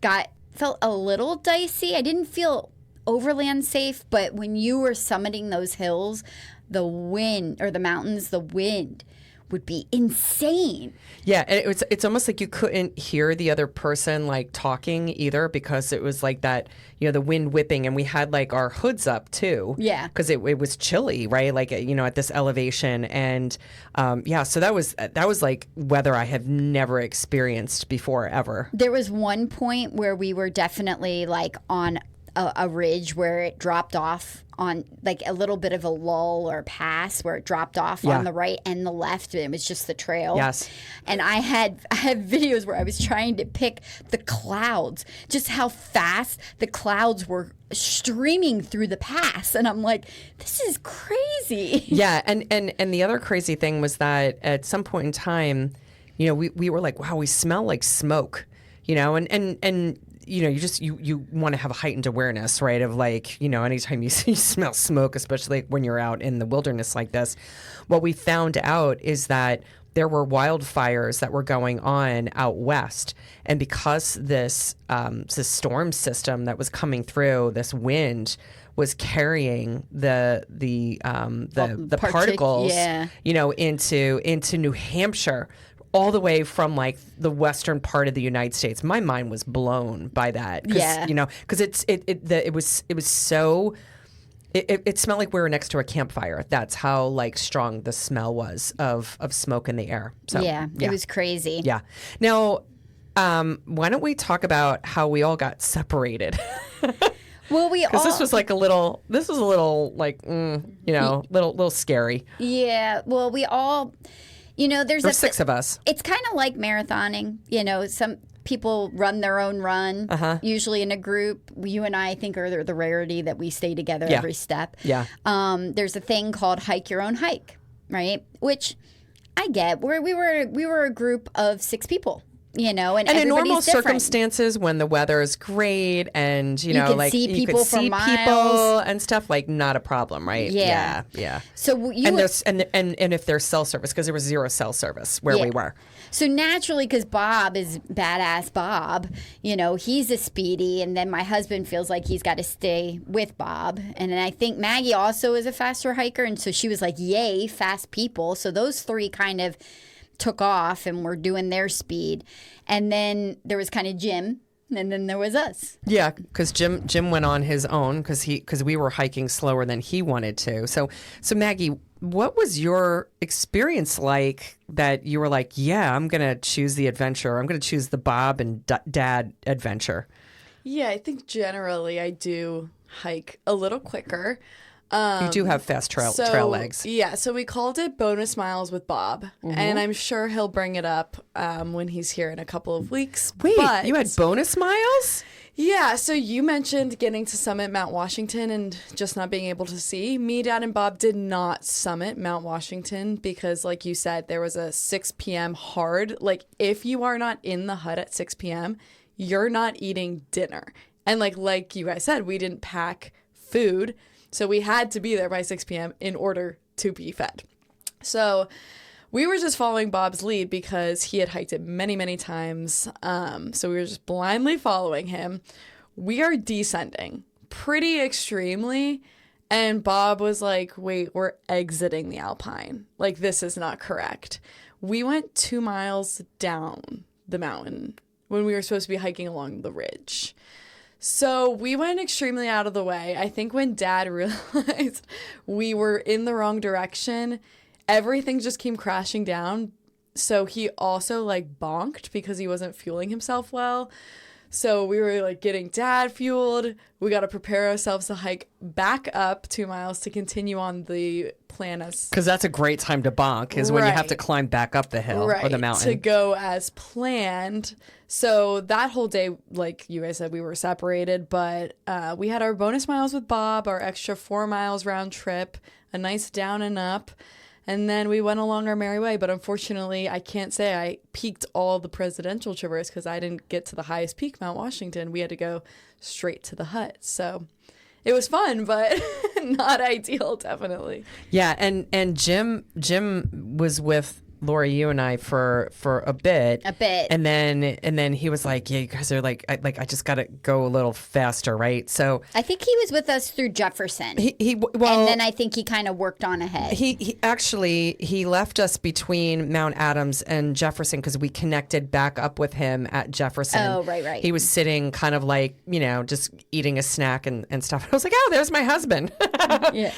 felt a little dicey. I didn't feel overly unsafe, but when you were summiting those hills, the wind or the mountains, the wind would be insane. Yeah, and it's almost like you couldn't hear the other person like talking either, because it was like that, the wind whipping, and we had like our hoods up too. Yeah. Because it was chilly, right? Like, at this elevation. And so that was like weather I have never experienced before, ever. There was one point where we were definitely like on a ridge where it dropped off on like a little bit of a lull or pass where it dropped off on the right and the left, and it was just the trail. Yes. And I had videos where I was trying to pick the clouds, just how fast the clouds were streaming through the pass, and I'm like, this is crazy. Yeah, and the other crazy thing was that at some point in time, we were like, wow, we smell like smoke, and you want to have a heightened awareness, right? Of like, anytime you smell smoke, especially when you're out in the wilderness like this. What we found out is that there were wildfires that were going on out west, and because this storm system that was coming through, this wind was carrying the particles, into New Hampshire, all the way from like the western part of the United States. My mind was blown by that. Because it was so. It smelled like we were next to a campfire. That's how like strong the smell was of smoke in the air. So it was crazy. Yeah. Now, why don't we talk about how we all got separated? Well, because this was a little like little scary. Yeah. Well, we all. There's 6 of us. It's kind of like marathoning. Some people run their own run, usually in a group. You and I think are the rarity that we stay together every step. Yeah. There's a thing called hike your own hike, right? Which I get. Where we were a group of 6 people. And in normal different. circumstances, when the weather is great and you can see people for miles and stuff, like not a problem, right? Yeah. So and if there's cell service, because there was 0 cell service where we were. So naturally, because Bob is badass Bob, he's a speedy, and then my husband feels like he's got to stay with Bob, and then I think Maggie also is a faster hiker, and so she was like, "Yay, fast people!" So those 3 kind of took off and were doing their speed, and then there was kind of Jim, and then there was us. Yeah, because Jim went on his own because we were hiking slower than he wanted to. So Maggie, what was your experience like that you were like, yeah, I'm gonna choose the adventure. I'm gonna choose the Bob and Dad adventure. Yeah, I think generally I do hike a little quicker. You do have fast trail legs. Yeah, so we called it Bonus Miles with Bob, and I'm sure he'll bring it up when he's here in a couple of weeks. Wait, you had bonus miles? Yeah, so you mentioned getting to summit Mount Washington and just not being able to see. Me, Dad, and Bob did not summit Mount Washington because, like you said, there was a 6 p.m. hard. Like, if you are not in the hut at 6 p.m., you're not eating dinner. And like you guys said, we didn't pack food. So we had to be there by 6 p.m. in order to be fed. So we were just following Bob's lead because he had hiked it many, many times. So we were just blindly following him. We are descending pretty extremely. And Bob was like, wait, we're exiting the alpine. Like, this is not correct. We went 2 miles down the mountain when we were supposed to be hiking along the ridge. So we went extremely out of the way. I think when Dad realized we were in the wrong direction, everything just came crashing down. So he also bonked because he wasn't fueling himself well. So we were like getting dad fueled. We got to prepare ourselves to hike back up 2 miles to continue on the plan as Because that's a great time to bonk is when you have Right. to climb back up the hill or the mountain. to go as planned. So that whole day, like you guys said, we were separated, but we had our bonus miles with Bob, our extra 4 miles round trip, a nice down and up. And then we went along our merry way. But unfortunately, I can't say I peaked all the presidential traverse because I didn't get to the highest peak, Mount Washington. We had to go straight to the hut. So it was fun, but not ideal, definitely. Yeah, and Jim was with Lori, you and I for a bit. And then he was like, "Yeah, you guys are like I just got to go a little faster, right?" So I think he was with us through Jefferson. Well, and then I think he kind of worked on ahead. He actually left us between Mount Adams and Jefferson because we connected back up with him at Jefferson. Oh, right. He was sitting kind of like, just eating a snack and stuff. I was like, oh, there's my husband. Yeah.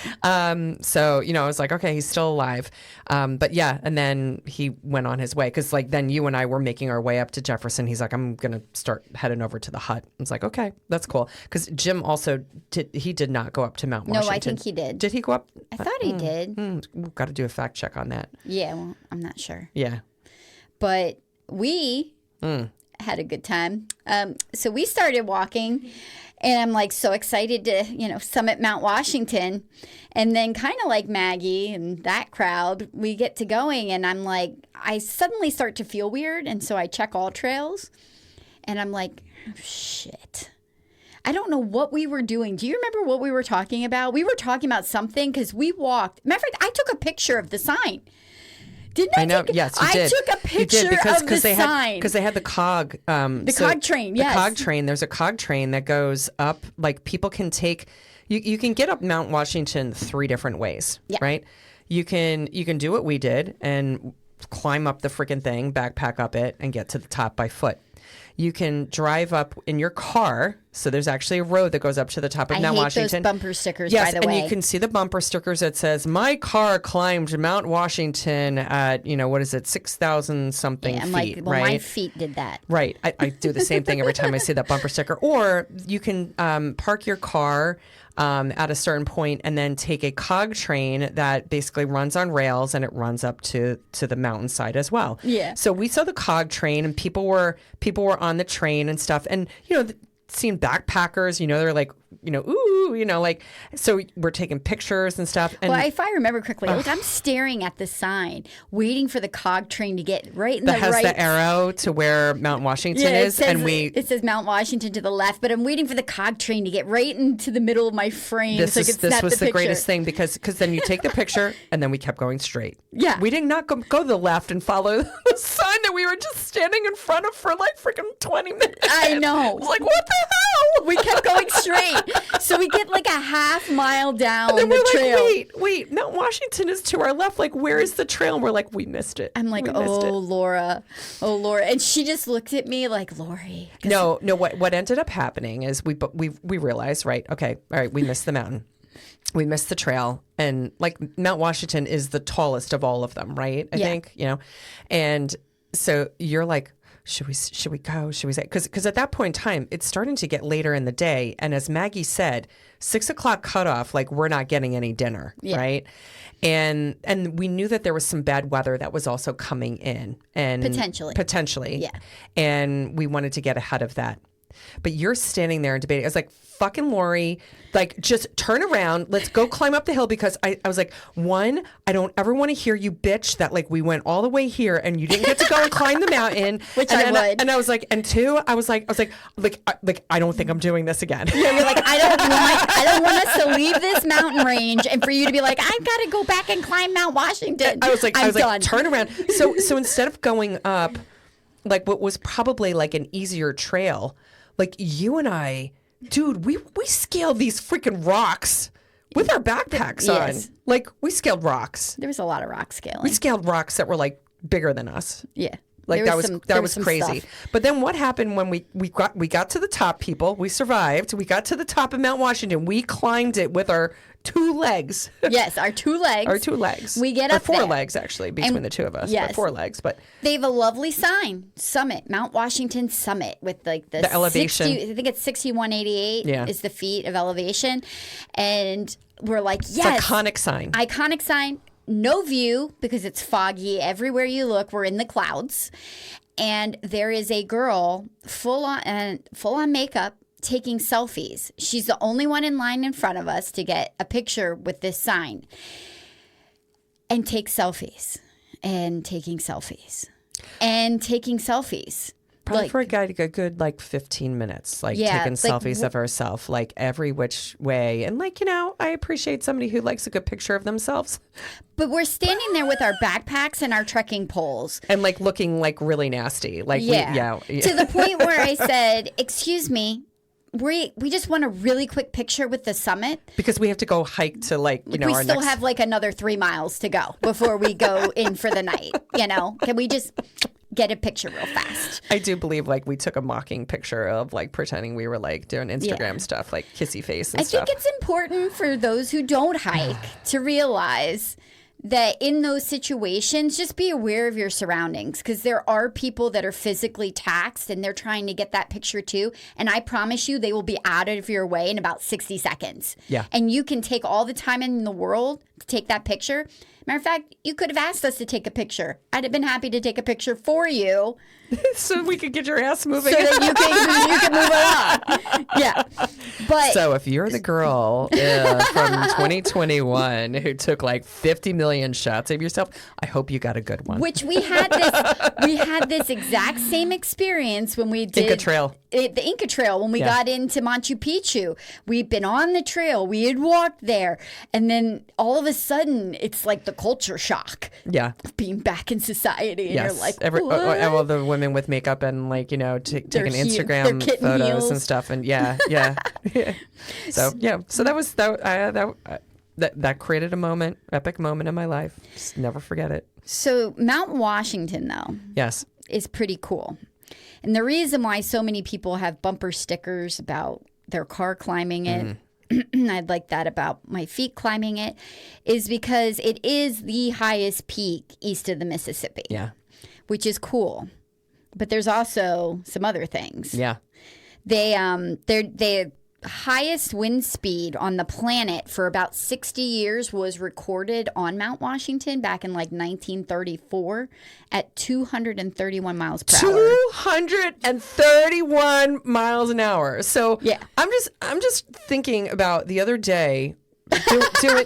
So, I was like, okay, he's still alive. But yeah, and then he went on his way because like then you and I were making our way up to Jefferson. He's like, I'm going to start heading over to the hut. I was like, okay, that's cool. Because Jim also did not go up to Mount Washington. No, I think he did. Did he go up? I thought he did. We've got to do a fact check on that. Yeah, well, I'm not sure. Yeah. But we had a good time. So we started walking, and I'm like so excited to, summit Mount Washington. And then kind of like Maggie and that crowd, we get to going, and I'm like, I suddenly start to feel weird. And so I check all trails, and I'm like, oh, shit. I don't know what we were doing. Do you remember what we were talking about? We were talking about something because we walked. Matter of fact, I took a picture of the sign. Didn't I? I know. Yes, you did. I took a picture of the sign. Because they had the cog. Cog train, yes. The cog train. There's a cog train that goes up. Like people can take. You can get up Mount Washington 3 different ways. Yeah. Right. You can do what we did and climb up the freaking thing, backpack up it, and get to the top by foot. You can drive up in your car. So there's actually a road that goes up to the top of Mount Washington. I hate those bumper stickers, yes, by the way. And you can see the bumper stickers that says, my car climbed Mount Washington at, what is it, 6,000 something I'm feet, like, well, right? my feet did that. Right. I do the same thing every time I see that bumper sticker. Or you can park your car at a certain point and then take a cog train that basically runs on rails and it runs up to the mountainside as well. Yeah. So we saw the cog train and people were on the train and stuff. And, seeing backpackers, they're like, ooh, like, so we're taking pictures and stuff. And well, if I remember correctly, I'm staring at the sign, waiting for the cog train to get right in the right. That has the arrow to where Mount Washington is. It says Mount Washington to the left, but I'm waiting for the cog train to get right into the middle of my frame. This was the greatest thing because then you take the picture and then we kept going straight. Yeah. We did not go to the left and follow the sign that we were just standing in front of for like freaking 20 minutes. I know. I was like, what the hell? We kept going straight. So we get like a half mile down and then the we're trail. Like, wait, Mount Washington is to our left. Like, where is the trail? And we're like, we missed it. I'm like, Laura. And she just looked at me like, Lori. No. What ended up happening is we realized, right? Okay, all right, we missed the mountain. We missed the trail, and like Mount Washington is the tallest of all of them, right? I think, and so you're like, should we go? Should we say? Because at that point in time, it's starting to get later in the day, and as Maggie said, 6 o'clock cutoff, like we're not getting any dinner, right? And we knew that there was some bad weather that was also coming in, and potentially, yeah. And we wanted to get ahead of that. But you're standing there and debating. I was like, fucking Lori, like, just turn around. Let's go climb up the hill because I was like, 1, I don't ever want to hear you bitch that like we went all the way here and you didn't get to go and climb the mountain. Which and I would. And I was like, and 2, I was like, I don't think I'm doing this again. Yeah, you're like, I don't want us to leave this mountain range and for you to be like, I've got to go back and climb Mount Washington. I was like, done. Turn around. So instead of going up, like what was probably like an easier trail, like you and I, dude, we scaled these freaking rocks with our backpacks on. Like we scaled rocks. There was a lot of rock scaling. We scaled rocks that were like bigger than us. Yeah. Like There that was was some- was some crazy. stuff. But then what happened when we got to the top, people? We survived. We got to the top of Mount Washington. We climbed it with our 2 legs. Yes, our 2 legs. Our 2 legs. We get or up 4 there. legs actually between the 2 of us. yes. But 4 legs. But They have a lovely sign, Summit, Mount Washington Summit, with like the elevation. 60, I think it's 6188 Yeah. is the feet of elevation. And we're like, yes. iconic sign. Iconic sign. No view because it's foggy. Everywhere you look, we're in the clouds. And there is a girl full on makeup taking selfies. She's the only one in line in front of us to get a picture with this sign. And take selfies. And taking selfies. And taking selfies. Probably for a guy to go good 15 minutes, taking selfies of herself, every which way. And I appreciate somebody who likes a good picture of themselves. But we're standing there with our backpacks and our trekking poles. And looking really nasty. To the point where I said, excuse me, we just want a really quick picture with the summit. Because we have to go hike to we still have another 3 miles to go before we go in for the night. Can we just get a picture real fast? I do believe we took a mocking picture of pretending we were doing Instagram stuff, kissy face and stuff. I think it's important for those who don't hike to realize that in those situations, just be aware of your surroundings, because there are people that are physically taxed and they're trying to get that picture too. And I promise you, they will be out of your way in about 60 seconds. Yeah. And you can take all the time in the world to take that picture. Matter of fact, you could have asked us to take a picture. I'd have been happy to take a picture for you. So we could get your ass moving. So that you can move along. Yeah. But so if you're the girl from 2021 who took 50 million shots of yourself, I hope you got a good one. Which we had this exact same experience when we did Inca Trail. The Inca Trail, when we got into Machu Picchu. We'd been on the trail, we had walked there, and then all of a sudden it's like the culture shock. Yeah. Being back in society, and yes. you're like, what? All the women with makeup and taking Instagram photos heels. and stuff, and yeah. So that created a moment, epic moment in my life. Just never forget it. So Mount Washington, though, yes, is pretty cool. And the reason why so many people have bumper stickers about their car climbing it, I'd like that about my feet climbing it, is because it is the highest peak east of the Mississippi. Yeah. Which is cool. But there's also some other things. Yeah. They highest wind speed on the planet for about 60 years was recorded on Mount Washington back in 1934 at 231 miles per hour. 231 miles an hour. So yeah. I'm just thinking about the other day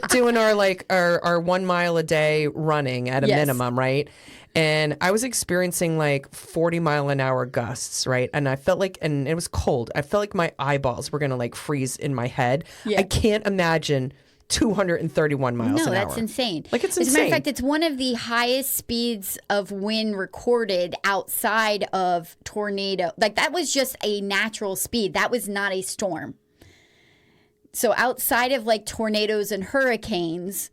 doing our 1 mile a day running at a minimum, right? And I was experiencing 40-mile-an-hour gusts, right? And I felt and it was cold. I felt like my eyeballs were going to freeze in my head. Yeah. I can't imagine 231 miles an hour. No, that's insane. It's insane. As a matter of fact, it's one of the highest speeds of wind recorded outside of tornado. That was just a natural speed. That was not a storm. So outside of tornadoes and hurricanes,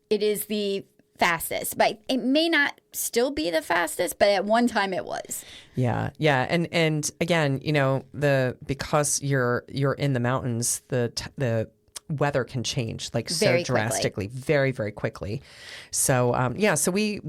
it is the fastest, but it may not still be the fastest, but at one time it was. Yeah. And again, because you're in the mountains, the weather can change so drastically, very, very quickly. So so we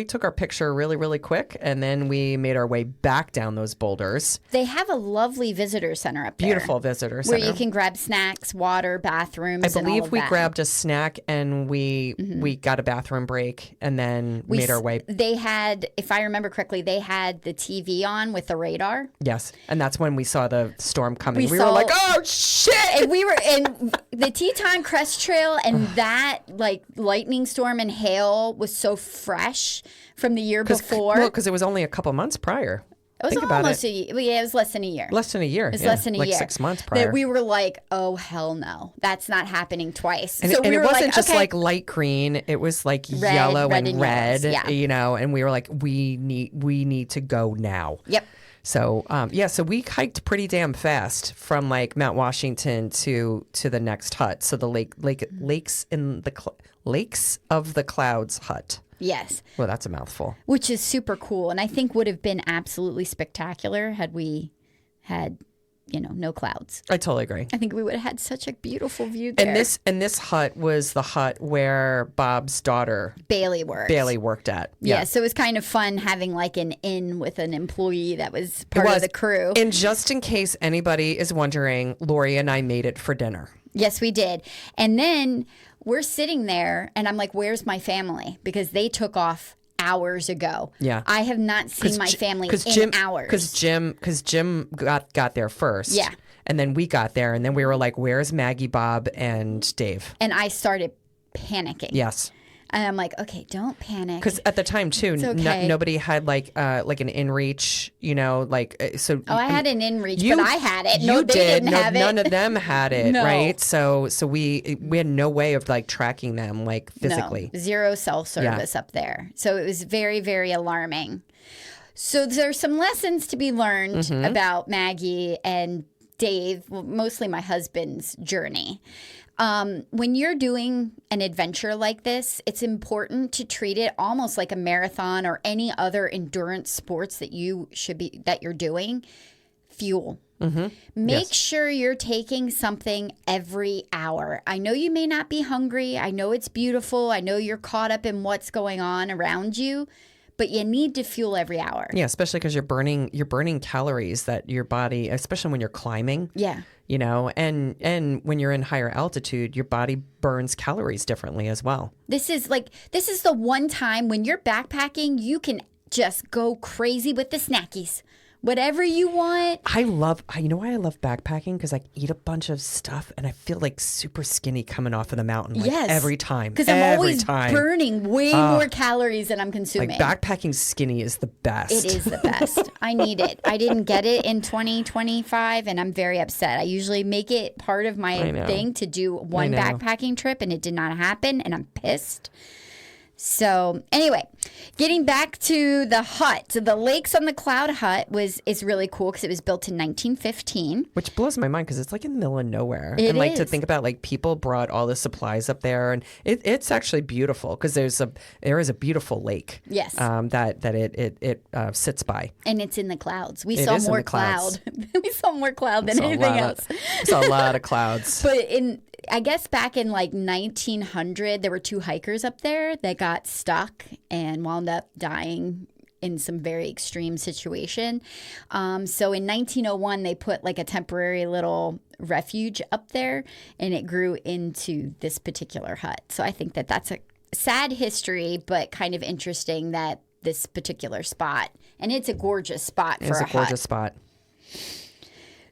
took our picture really, really quick, and then we made our way back down those boulders. They have a lovely visitor center up there. Beautiful visitor center. Where you can grab snacks, water, bathrooms. I believe we that. grabbed a snack and we got a bathroom break and then made our way. They had, if I remember correctly, they had the TV on with the radar. Yes. And that's when we saw the storm coming. We were like, oh shit! And we were in the Teton Crest Trail, and that lightning storm and hail was so fresh from the year before. Well, because it was only a couple months prior. It was almost a year. Yeah, it was less than a year. Less than a year. It was less than a year. 6 months prior. That we were like, oh, hell no. That's not happening twice. And, so and we it were wasn't just okay. light green. It was yellow and red, yellows, and we were like, we need to go now. Yep. So, so we hiked pretty damn fast from Mount Washington to the next hut. So the Lakes of the Clouds hut. Yes. Well, that's a mouthful. Which is super cool. And I think would have been absolutely spectacular had we had, no clouds. I totally agree. I think we would have had such a beautiful view there. And this hut was the hut where Bob's daughter Bailey worked at. Yeah, so it was kind of fun having like an inn with an employee that was part of the crew. And just in case anybody is wondering, Lori and I made it for dinner. Yes, we did. And then we're sitting there and I'm like, where's my family? Because they took off hours ago. Yeah. I have not seen my family in hours. Because Jim got there first. Yeah. And then we got there and then we were like, where's Maggie, Bob, and Dave? And I started panicking. Yes. And I'm like, okay, don't panic. Because at the time too, okay. Nobody had like an inReach, so. Oh, I had an inReach, but I had it. No, they didn't have it. None of them had it, No. right? So we had no way of like tracking them like physically. No, zero cell service up there. So it was very, very alarming. So there's some lessons to be learned about Maggie and Dave, well, mostly my husband's journey. When you're doing an adventure like this, it's important to treat it almost like a marathon or any other endurance sports that you're doing. Fuel. Make sure you're taking something every hour. I know you may not be hungry. I know it's beautiful. I know you're caught up in what's going on around you, but you need to fuel every hour. Yeah, especially because you're burning calories that your body, especially when you're climbing. Yeah. And when you're in higher altitude, your body burns calories differently as well. This is the one time when you're backpacking, you can just go crazy with the snackies. Whatever you want. You know why I love backpacking? Because I eat a bunch of stuff and I feel like super skinny coming off of the mountain every time. Because I'm always burning way more calories than I'm consuming. Like backpacking skinny is the best. It is the best. I need it. I didn't get it in 2025 and I'm very upset. I usually make it part of my thing to do one backpacking trip and it did not happen and I'm pissed. So anyway, getting back to the hut. So the Lakes on the Cloud hut is really cool because it was built in 1915. Which blows my mind because it's like in the middle of nowhere. It and like is. to think about like people brought all the supplies up there and it's actually beautiful because there is a beautiful lake. Yes. That it sits by. And it's in the clouds. We saw more cloud. We saw more cloud than anything else. It's a lot of clouds. But I guess back in like 1900, there were 2 hikers up there that got stuck and wound up dying in some very extreme situation. So in 1901, they put like a temporary little refuge up there and it grew into this particular hut. So I think that that's a sad history, but kind of interesting that this particular spot, and it's a gorgeous spot for a hut. It's a gorgeous spot.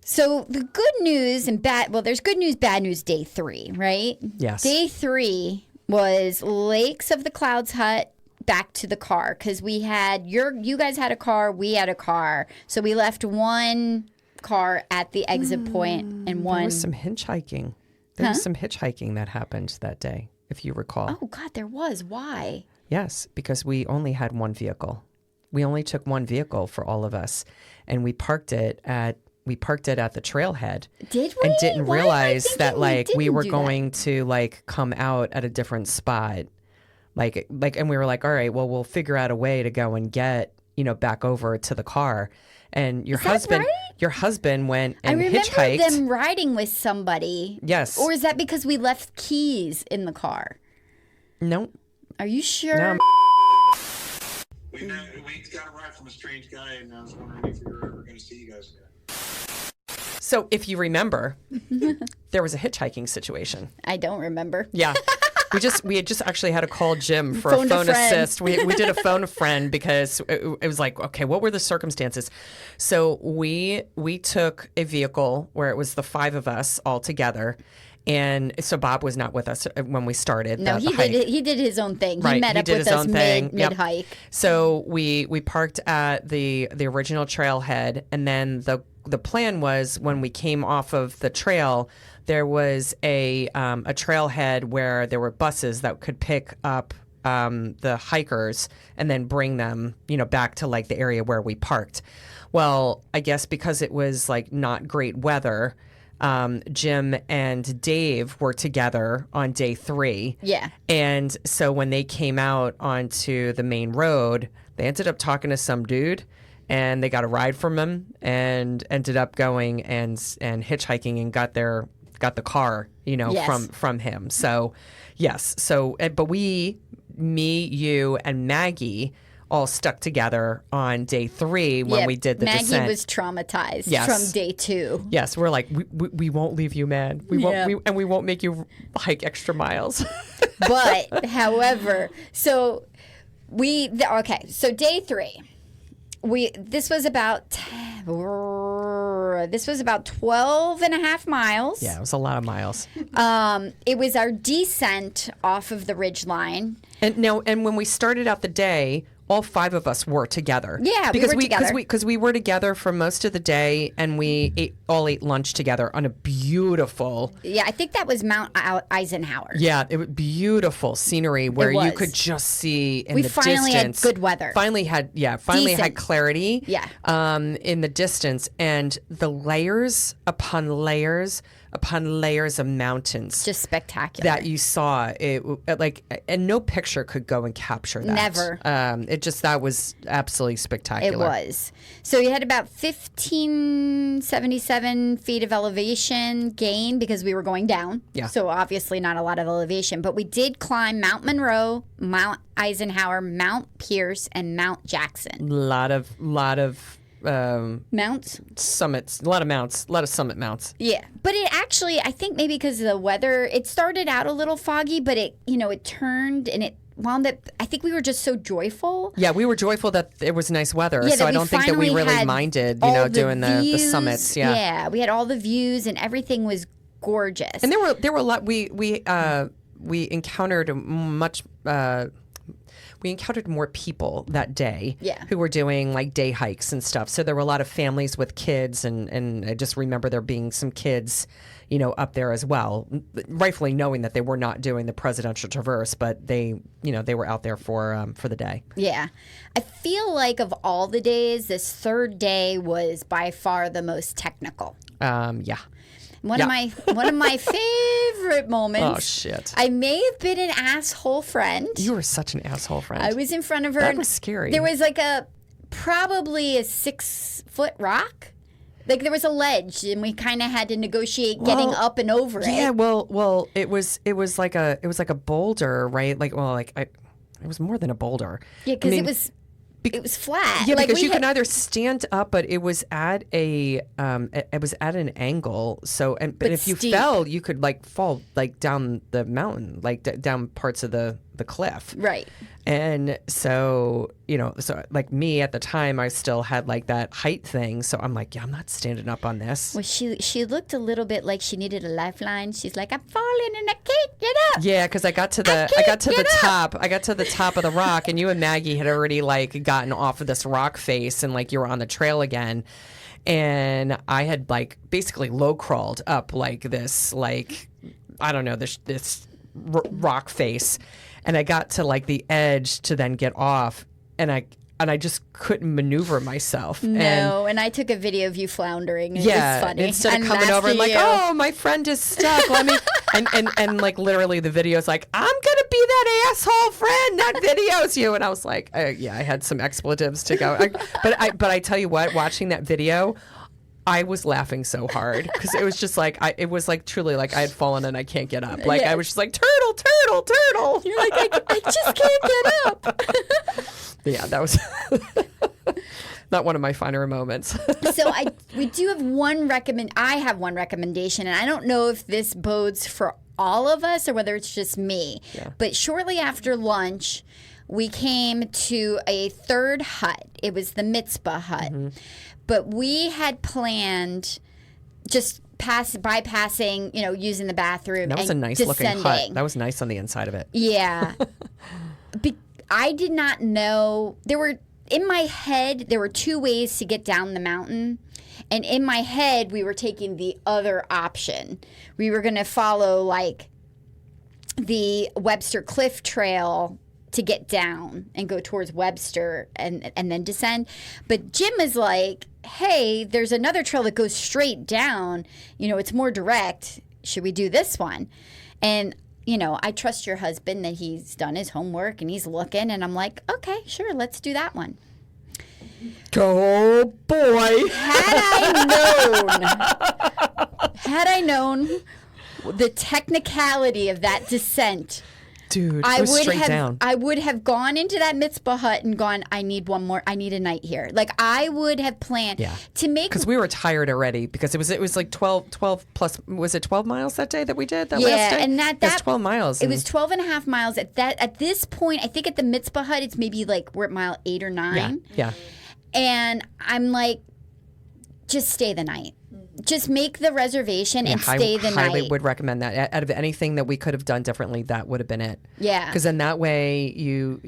So the good news and there's good news, bad news, day 3, right? Yes. Day 3 was Lakes of the Clouds hut back to the car because we had, you guys had a car, we had a car. So we left one car at the exit point and one. There was some hitchhiking. There was some hitchhiking that happened that day, if you recall. Oh, God, there was. Why? Yes, because we only had one vehicle. We only took one vehicle for all of us, and we parked it at the trailhead. Did we? And didn't Why am I realize thinking that we were didn't do going to come out at a different spot. And we were like, all right, well, we'll figure out a way to go and get, back over to the car. And your husband went and hitchhiked. I remember them riding with somebody. Yes. Or is that because we left keys in the car? No. Are you sure? No. We got a ride from a strange guy, and I was wondering if we were ever going to see you guys again. So if you remember, there was a hitchhiking situation. I don't remember. Yeah. We had just actually had to call Jim for Phone a phone a friend. assist. We did a phone a friend because it was like, okay, what were the circumstances? So we took a vehicle where it was the 5 of us all together. And so Bob was not with us when we started. No, he did his own thing. He met up with us mid hike. So we parked at the original trailhead, and then the plan was when we came off of the trail, there was a trailhead where there were buses that could pick up the hikers and then bring them, back to like the area where we parked. Well, I guess because it was like not great weather, Jim and Dave were together on day 3. Yeah. And so when they came out onto the main road, they ended up talking to some dude, and they got a ride from him and ended up going and hitchhiking and got the car, Yes. from him. So, yes. So, but me, you, and Maggie all stuck together on day 3 when we did the Maggie descent. was traumatized Yes. from day 2. Yes, we're like, we won't leave you, man. We won't make you hike extra miles. But, however, so so day 3, this was about 12 and a half miles. Yeah, it was a lot of miles. It was our descent off of the ridgeline. And when we started out the day, all 5 of us were together. Yeah, we were together. Because we were together for most of the day, and we all ate lunch together on a beautiful. Yeah, I think that was Mount Eisenhower. Yeah, it was beautiful scenery where you could just see in the distance. We finally had good weather. Finally had clarity. Yeah. In the distance, and the layers upon layers of mountains. Just spectacular. That you saw, and no picture could go and capture that. Never. That was absolutely spectacular. It was. So you had about 1,577 feet of elevation gain because we were going down. Yeah. So obviously not a lot of elevation, but we did climb Mount Monroe, Mount Eisenhower, Mount Pierce, and Mount Jackson. Lot of Mounts? summits, a lot of summit mounts. Yeah. But it actually, I think maybe because of the weather, it started out a little foggy, but it turned and it wound up, I think we were just so joyful. Yeah, we were joyful that it was nice weather, Yeah, so I don't think that we finally really had minded, all doing the views. summits. Yeah. Yeah, we had all the views and everything was gorgeous. And there were a lot. We encountered we encountered more people that day who were doing like day hikes and stuff. So there were a lot of families with kids, and I just remember there being some kids, up there as well, rightfully knowing that they were not doing the Presidential Traverse, but they were out there for the day. Yeah. I feel like of all the days, this third day was by far the most technical. Yeah. One of my favorite moments. Oh shit! I may have been an asshole friend. You were such an asshole friend. I was in front of her. That was scary. There was probably a 6-foot rock. Like there was a ledge, and we kind of had to negotiate getting up and over it. Yeah, well, it was like a boulder, right? It was more than a boulder. Yeah, because it was flat. Yeah, because you can either stand up, but it was at an angle. So, but if you steep. fell, you could fall down the mountain, down parts of the cliff. Right. And so, me at the time, I still had that height thing. So I'm like, yeah, I'm not standing up on this. Well, she looked a little bit like she needed a lifeline. She's like, I'm falling and I can't get up. Yeah, because I got to the top of the rock, and you and Maggie had already gotten off of this rock face, and you were on the trail again. And I had basically low crawled up this I don't know, this rock face. And I got to the edge to then get off, and I just couldn't maneuver myself. No, and I took a video of you floundering. It was funny. Instead of coming over and oh, my friend is stuck. Let me and literally the video is I'm gonna be that asshole friend that videos you. And I was like, yeah, I had some expletives to go. But I tell you what, watching that video, I was laughing so hard because it was just it was truly I had fallen and I can't get up. I was just turtle, turtle, turtle. You're I just can't get up. Yeah, that was not one of my finer moments. So we do have I have one recommendation, and I don't know if this bodes for all of us or whether it's just me. Yeah. But shortly after lunch, we came to a third hut. It was the Mitzvah hut. Mm-hmm. But we had planned just bypassing, using the bathroom. That was and a nice descending. looking hut. That was nice on the inside of it. Yeah. I did not know. In my head, there were 2 ways to get down the mountain. And in my head, we were taking the other option. We were going to follow the Webster Cliff Trail to get down and go towards Webster and then descend. But Jim is like, hey, there's another trail that goes straight down. It's more direct. Should we do this one? And, I trust your husband that he's done his homework and he's looking. And I'm like, okay, sure, let's do that one. Oh, boy. Had I known the technicality of that descent, dude, it was straight down. I would have gone into that mitzvah hut and gone, I need one more. I need a night here. Like, I would have planned to make. Because we were tired already because it was like 12 plus. Was it 12 miles that day that we did that last day? And that 12 miles. It was 12 and a half miles. At this point, I think at the mitzvah hut, it's maybe like we're at mile 8 or 9. Yeah. And I'm like, just stay the night. Just make the reservation and stay the night. I highly would recommend that. Out of anything that we could have done differently, that would have been it. Yeah. Because then that way you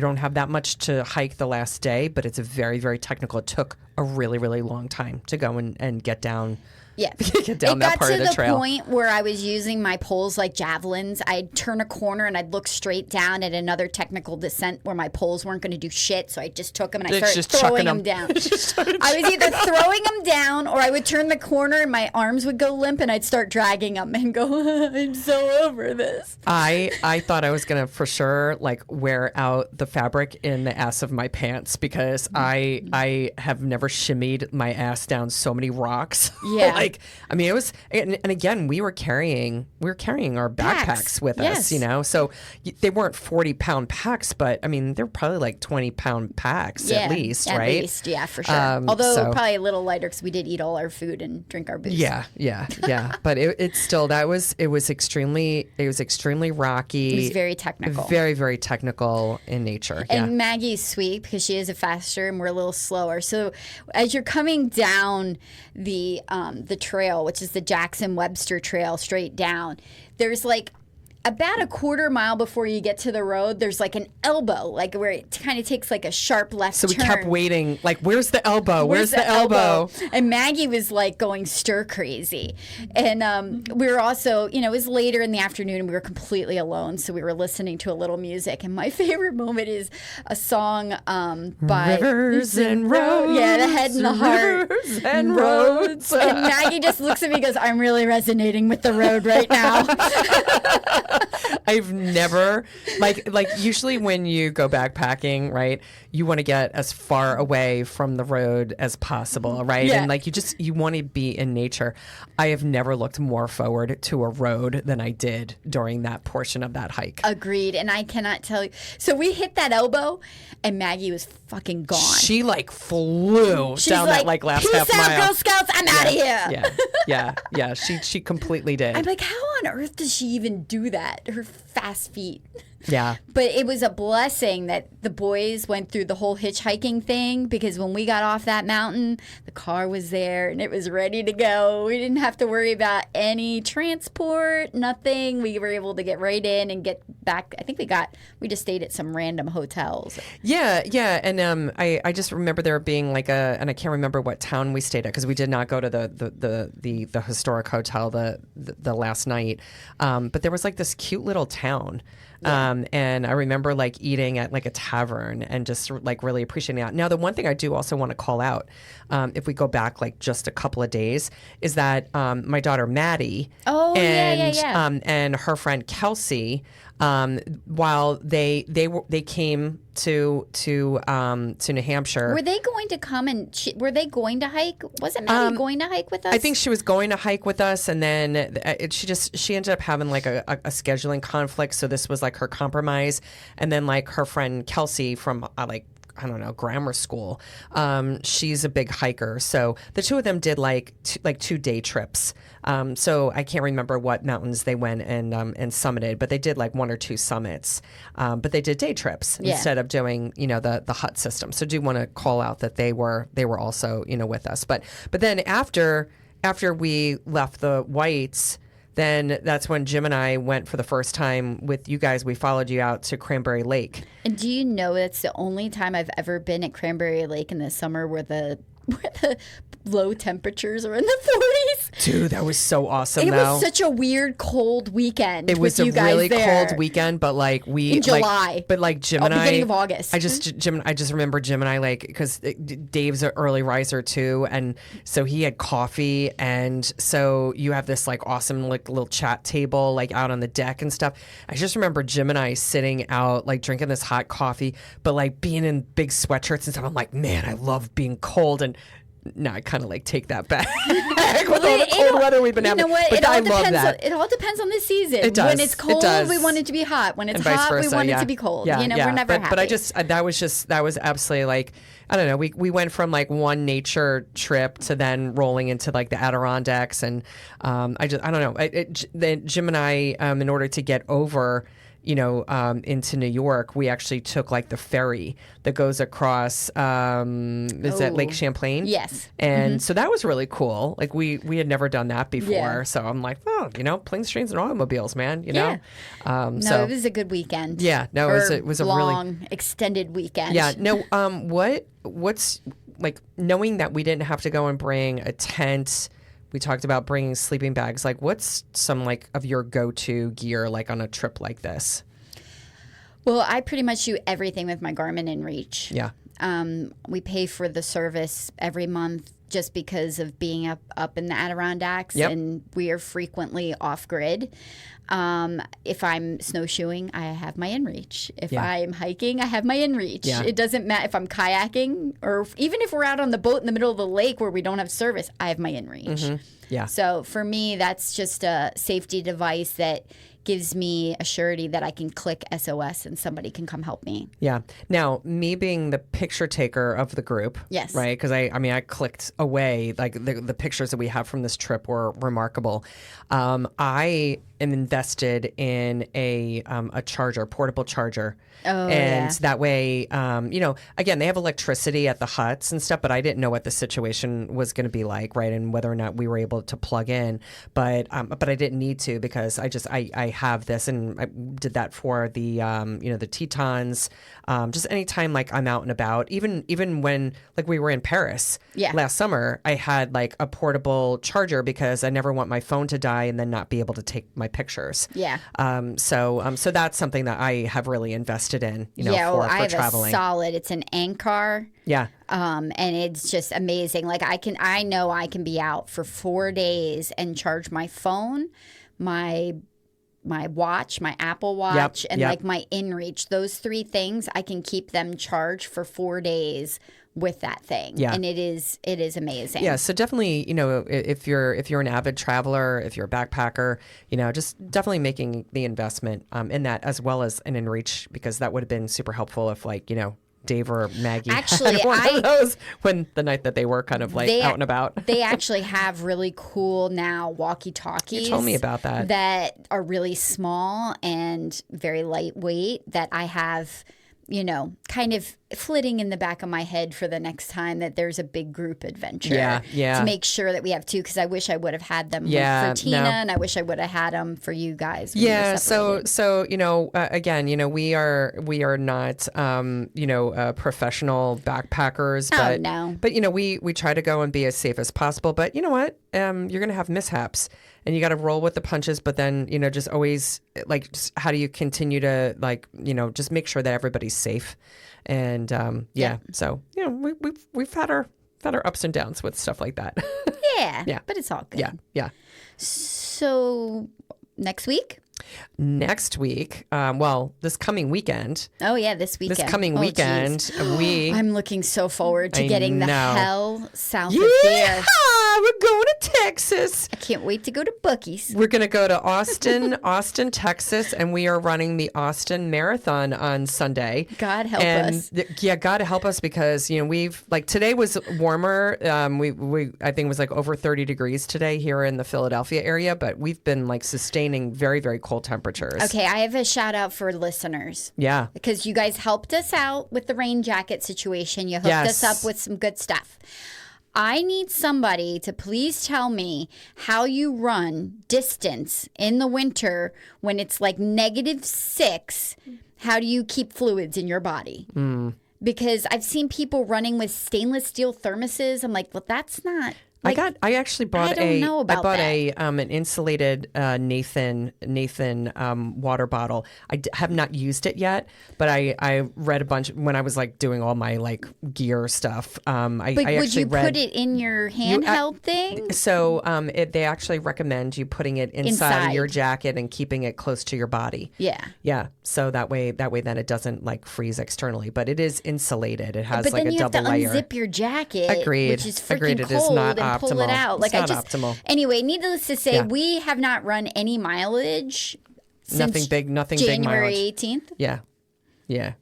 don't have that much to hike the last day, but it's a very, very technical. It took a really, really long time to go and get down. Yeah. Get down that part of the trail. It got to the point where I was using my poles like javelins. I'd turn a corner and I'd look straight down at another technical descent where my poles weren't going to do shit. So I just took them and I started throwing them down. I was either throwing them down or I would turn the corner and my arms would go limp and I'd start dragging them and go, I'm so over this. I thought I was going to for sure like wear out the fabric in the ass of my pants because I have never shimmied my ass down so many rocks. Yeah. It was, and again, we were carrying our backpacks with us, so they weren't 40-pound packs, but I mean, they're probably like 20-pound packs at least, right? At least, yeah, for sure. Although probably a little lighter because we did eat all our food and drink our booze. Yeah. But it's still, it was extremely rocky. It was very technical. Very, very technical in nature. And Maggie's sweet because she is a faster and we're a little slower. So as you're coming down the trail, which is the Jackson-Webster Trail straight down, there's like about a quarter mile before you get to the road, there's like an elbow, like where it kind of takes like a sharp left turn. So we kept waiting, like, where's the elbow? Where's the elbow? And Maggie was like going stir crazy. And we were also, it was later in the afternoon and we were completely alone. So we were listening to a little music. And my favorite moment is a song by Rivers and Roads. Yeah, The Head and the Heart. Rivers and Roads. And Maggie just looks at me and goes, I'm really resonating with the road right now. I've never like usually when you go backpacking, right, you want to get as far away from the road as possible, right? Yeah. And like you want to be in nature. I have never looked more forward to a road than I did during that portion of that hike. Agreed. And I cannot tell you. So we hit that elbow and Maggie was fucking gone. She like flew down that like last Peace half out, mile. Girl Scouts, I'm out of here. Yeah. She completely did. I'm like, how on earth does she even do that? Her fast feet. Yeah. But it was a blessing that the boys went through the whole hitchhiking thing because when we got off that mountain, the car was there and it was ready to go. We didn't have to worry about any transport, nothing. We were able to get right in and get back. I think we just stayed at some random hotels. Yeah. And I just remember there being like and I can't remember what town we stayed at because we did not go to the historic hotel the last night. But there was like this cute little town. Yeah. And I remember like eating at like a tavern and just like really appreciating that. Now, the one thing I do also want to call out, if we go back like just a couple of days, is that my daughter Maddie and her friend Kelsey, while they came to New Hampshire. Were they going to come and were they going to hike? Wasn't Maddie going to hike with us? I think she was going to hike with us, and then she ended up having like a scheduling conflict. So this was like her compromise, and then like her friend Kelsey from I don't know, grammar school. She's a big hiker. So the two of them did like 2 day trips. So I can't remember what mountains they went and summited, but they did like 1 or 2 summits. But they did day trips instead of doing, the hut system. So do want to call out that they were also, with us. But then after we left the Whites, then that's when Jim and I went for the first time with you guys. We followed you out to Cranberry Lake. And do you know it's the only time I've ever been at Cranberry Lake in the summer where the low temperatures are in the 40s? Dude, that was so awesome. It was such a weird cold weekend. It was with a you guys really there. cold weekend, but like in July. Jim and I, beginning of August. I just remember Jim and I, like, because Dave's an early riser too, and so he had coffee, and so you have this like awesome like little chat table like out on the deck and stuff. I just remember Jim and I sitting out like drinking this hot coffee, but like being in big sweatshirts and stuff. I'm like, man, I love being cold. And now I kind of like take that back with all the cold weather we've been having. You know what? But I love that. It all depends on the season. It does. When it's cold, It does. we want it to be hot. When it's And vice hot, versa, we want yeah. it to be cold. Yeah, we're yeah. never happy. But that was absolutely like, I don't know. We went from like one nature trip to then rolling into like the Adirondacks, and I don't know. Then Jim and I, in order to get over, into New York, we actually took like the ferry that goes across, is that Lake Champlain? Yes. And so that was really cool. Like we had never done that before. Yeah. So I'm like, oh, planes, trains, and automobiles, man, Yeah. know? No, it was a good weekend. Yeah. No, it was a long, extended weekend. Yeah. No, what's like knowing that we didn't have to go and bring a tent. We talked about bringing sleeping bags. Like, what's some like of your go-to gear like on a trip like this? Well, I pretty much do everything with my Garmin InReach. Yeah. We pay for the service every month just because of being up in the Adirondacks, Yep. and we are frequently off grid. If I'm snowshoeing, I have my InReach. If Yeah. I'm hiking, I have my InReach. Yeah. It doesn't matter if I'm kayaking or even if we're out on the boat in the middle of the lake where we don't have service, I have my InReach. Mm-hmm. Yeah. So for me, that's just a safety device that gives me a surety that I can click SOS and somebody can come help me. Yeah. Now, me being the picture taker of the group, Yes. right? Because I clicked away. Like the pictures that we have from this trip were remarkable. I am invested in a charger, portable charger. Oh, and yeah. that way, again, they have electricity at the huts and stuff, but I didn't know what the situation was going to be like, right? And whether or not we were able to plug in, but I didn't need to because I have this, and I did that for the the Tetons. Just anytime like I'm out and about, even when like we were in Paris last summer, I had like a portable charger because I never want my phone to die and then not be able to take my pictures. Yeah. So that's something that I have really invested in, for I have traveling. a solid. It's an Anchor. Yeah. And it's just amazing. Like I know I can be out for 4 days and charge my phone, my watch, my Apple Watch, and like my InReach. Those three things, I can keep them charged for 4 days with that thing. Yeah. And it is amazing. Yeah, so definitely, if you're an avid traveler, if you're a backpacker, just definitely making the investment in that as well as an InReach, because that would have been super helpful if Dave or Maggie Actually, had one of those when the night that they were kind of like out and about. They actually have really cool now walkie-talkies. You told me about that. That are really small and very lightweight that I have, kind of flitting in the back of my head for the next time that there's a big group adventure. Yeah. To make sure that we have two, because I wish I would have had them for Tina, and I wish I would have had them for you guys. When Yeah. you were separated. So again, we are not professional backpackers, but no. But we try to go and be as safe as possible. But you know what? You're gonna have mishaps, and you got to roll with the punches. But then just always just how do you continue to just make sure that everybody's safe. And so we've had our ups and downs with stuff like that. Yeah, but it's all good. Yeah. So next week? Next week, this coming weekend. Oh yeah, this weekend. This coming weekend, I'm looking so forward to getting the hell south of here. here. We're going to Texas. I can't wait to go to Buc-ee's. We're going to go to Austin, Texas, and we are running the Austin Marathon on Sunday. God help us. God help us, because we've today was warmer. We I think it was over 30 degrees today here in the Philadelphia area, but we've been sustaining very, very cold temperatures. Okay, I have a shout out for listeners. Yeah. Because you guys helped us out with the rain jacket situation. You hooked us up with some good stuff. I need somebody to please tell me how you run distance in the winter when it's -6. How do you keep fluids in your body? Because I've seen people running with stainless steel thermoses. I'm like, well, that's not I actually bought don't know about I bought that. an insulated Nathan water bottle. Have not used it yet, but I read a bunch when I was like doing all my like gear stuff. But I would actually you put it in your handheld thing? So they actually recommend you putting it inside of your jacket and keeping it close to your body. Yeah. Yeah. So that way then it doesn't like freeze externally, but it is insulated. It has But like then a you have to double layer. unzip your jacket, Agreed. which is freaking Agreed. It is cold, not and pull it optimal. out. It's not optimal. Anyway, needless to say, Yeah. we have not run any mileage since Nothing big January mileage. 18th. Yeah. Yeah.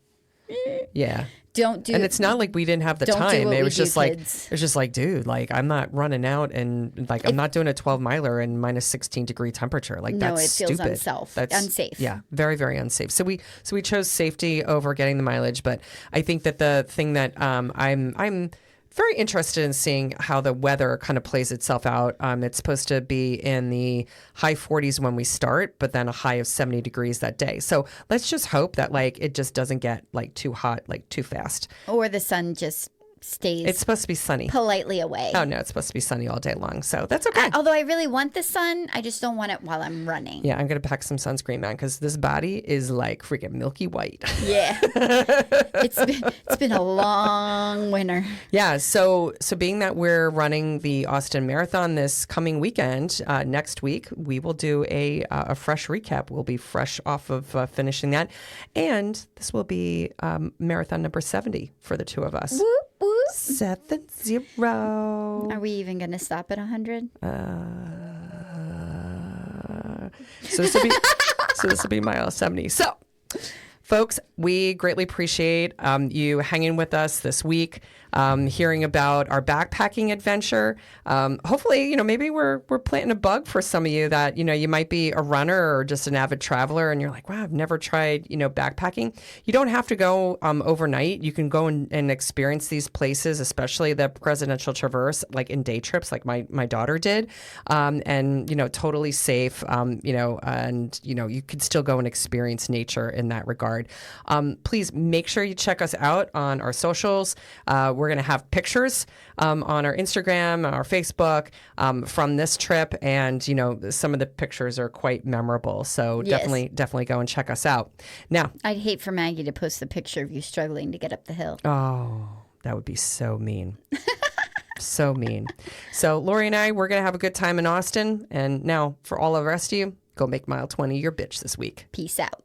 Yeah. Don't do And it's not like we didn't have the Don't do time. what It we was do, just like kids. it's just like, dude, like I'm not running out and like I'm not doing a 12 miler in minus 16-degree temperature. Like No, that's it feels stupid. That's unsafe. Yeah, very very unsafe. So we chose safety over getting the mileage, but I think that the thing that I'm very interested in seeing how the weather kind of plays itself out. It's supposed to be in the high 40s when we start, but then a high of 70 degrees that day. So let's just hope that like it just doesn't get like too hot, like too fast. or the sun just stays It's supposed to be sunny. politely away. Oh no, it's supposed to be sunny all day long. So that's okay. Although I really want the sun, I just don't want it while I'm running. Yeah, I'm going to pack some sunscreen, man, because this body is like freaking milky white. Yeah. It's been a long winter. Yeah, so being that we're running the Austin Marathon this coming weekend, next week, we will do a fresh recap. We'll be fresh off of finishing that. And this will be marathon number 70 for the two of us. Whoop, whoop. 70. Are we even going to stop at 100? So this will be mile 70. So, folks, we greatly appreciate you hanging with us this week, hearing about our backpacking adventure. Hopefully, maybe we're planting a bug for some of you that, you might be a runner or just an avid traveler and you're like, wow, I've never tried, backpacking. You don't have to go overnight. You can go and experience these places, especially the Presidential Traverse, like in day trips, like my daughter did, and, totally safe, and, you could still go and experience nature in that regard. Please make sure you check us out on our socials. We're going to have pictures on our Instagram, our Facebook from this trip. And, some of the pictures are quite memorable. So Yes. definitely go and check us out. Now, I'd hate for Maggie to post the picture of you struggling to get up the hill. oh, that would be so mean. So mean. So Lori and I, we're going to have a good time in Austin. And now for all of the rest of you, go make mile 20 your bitch this week. Peace out.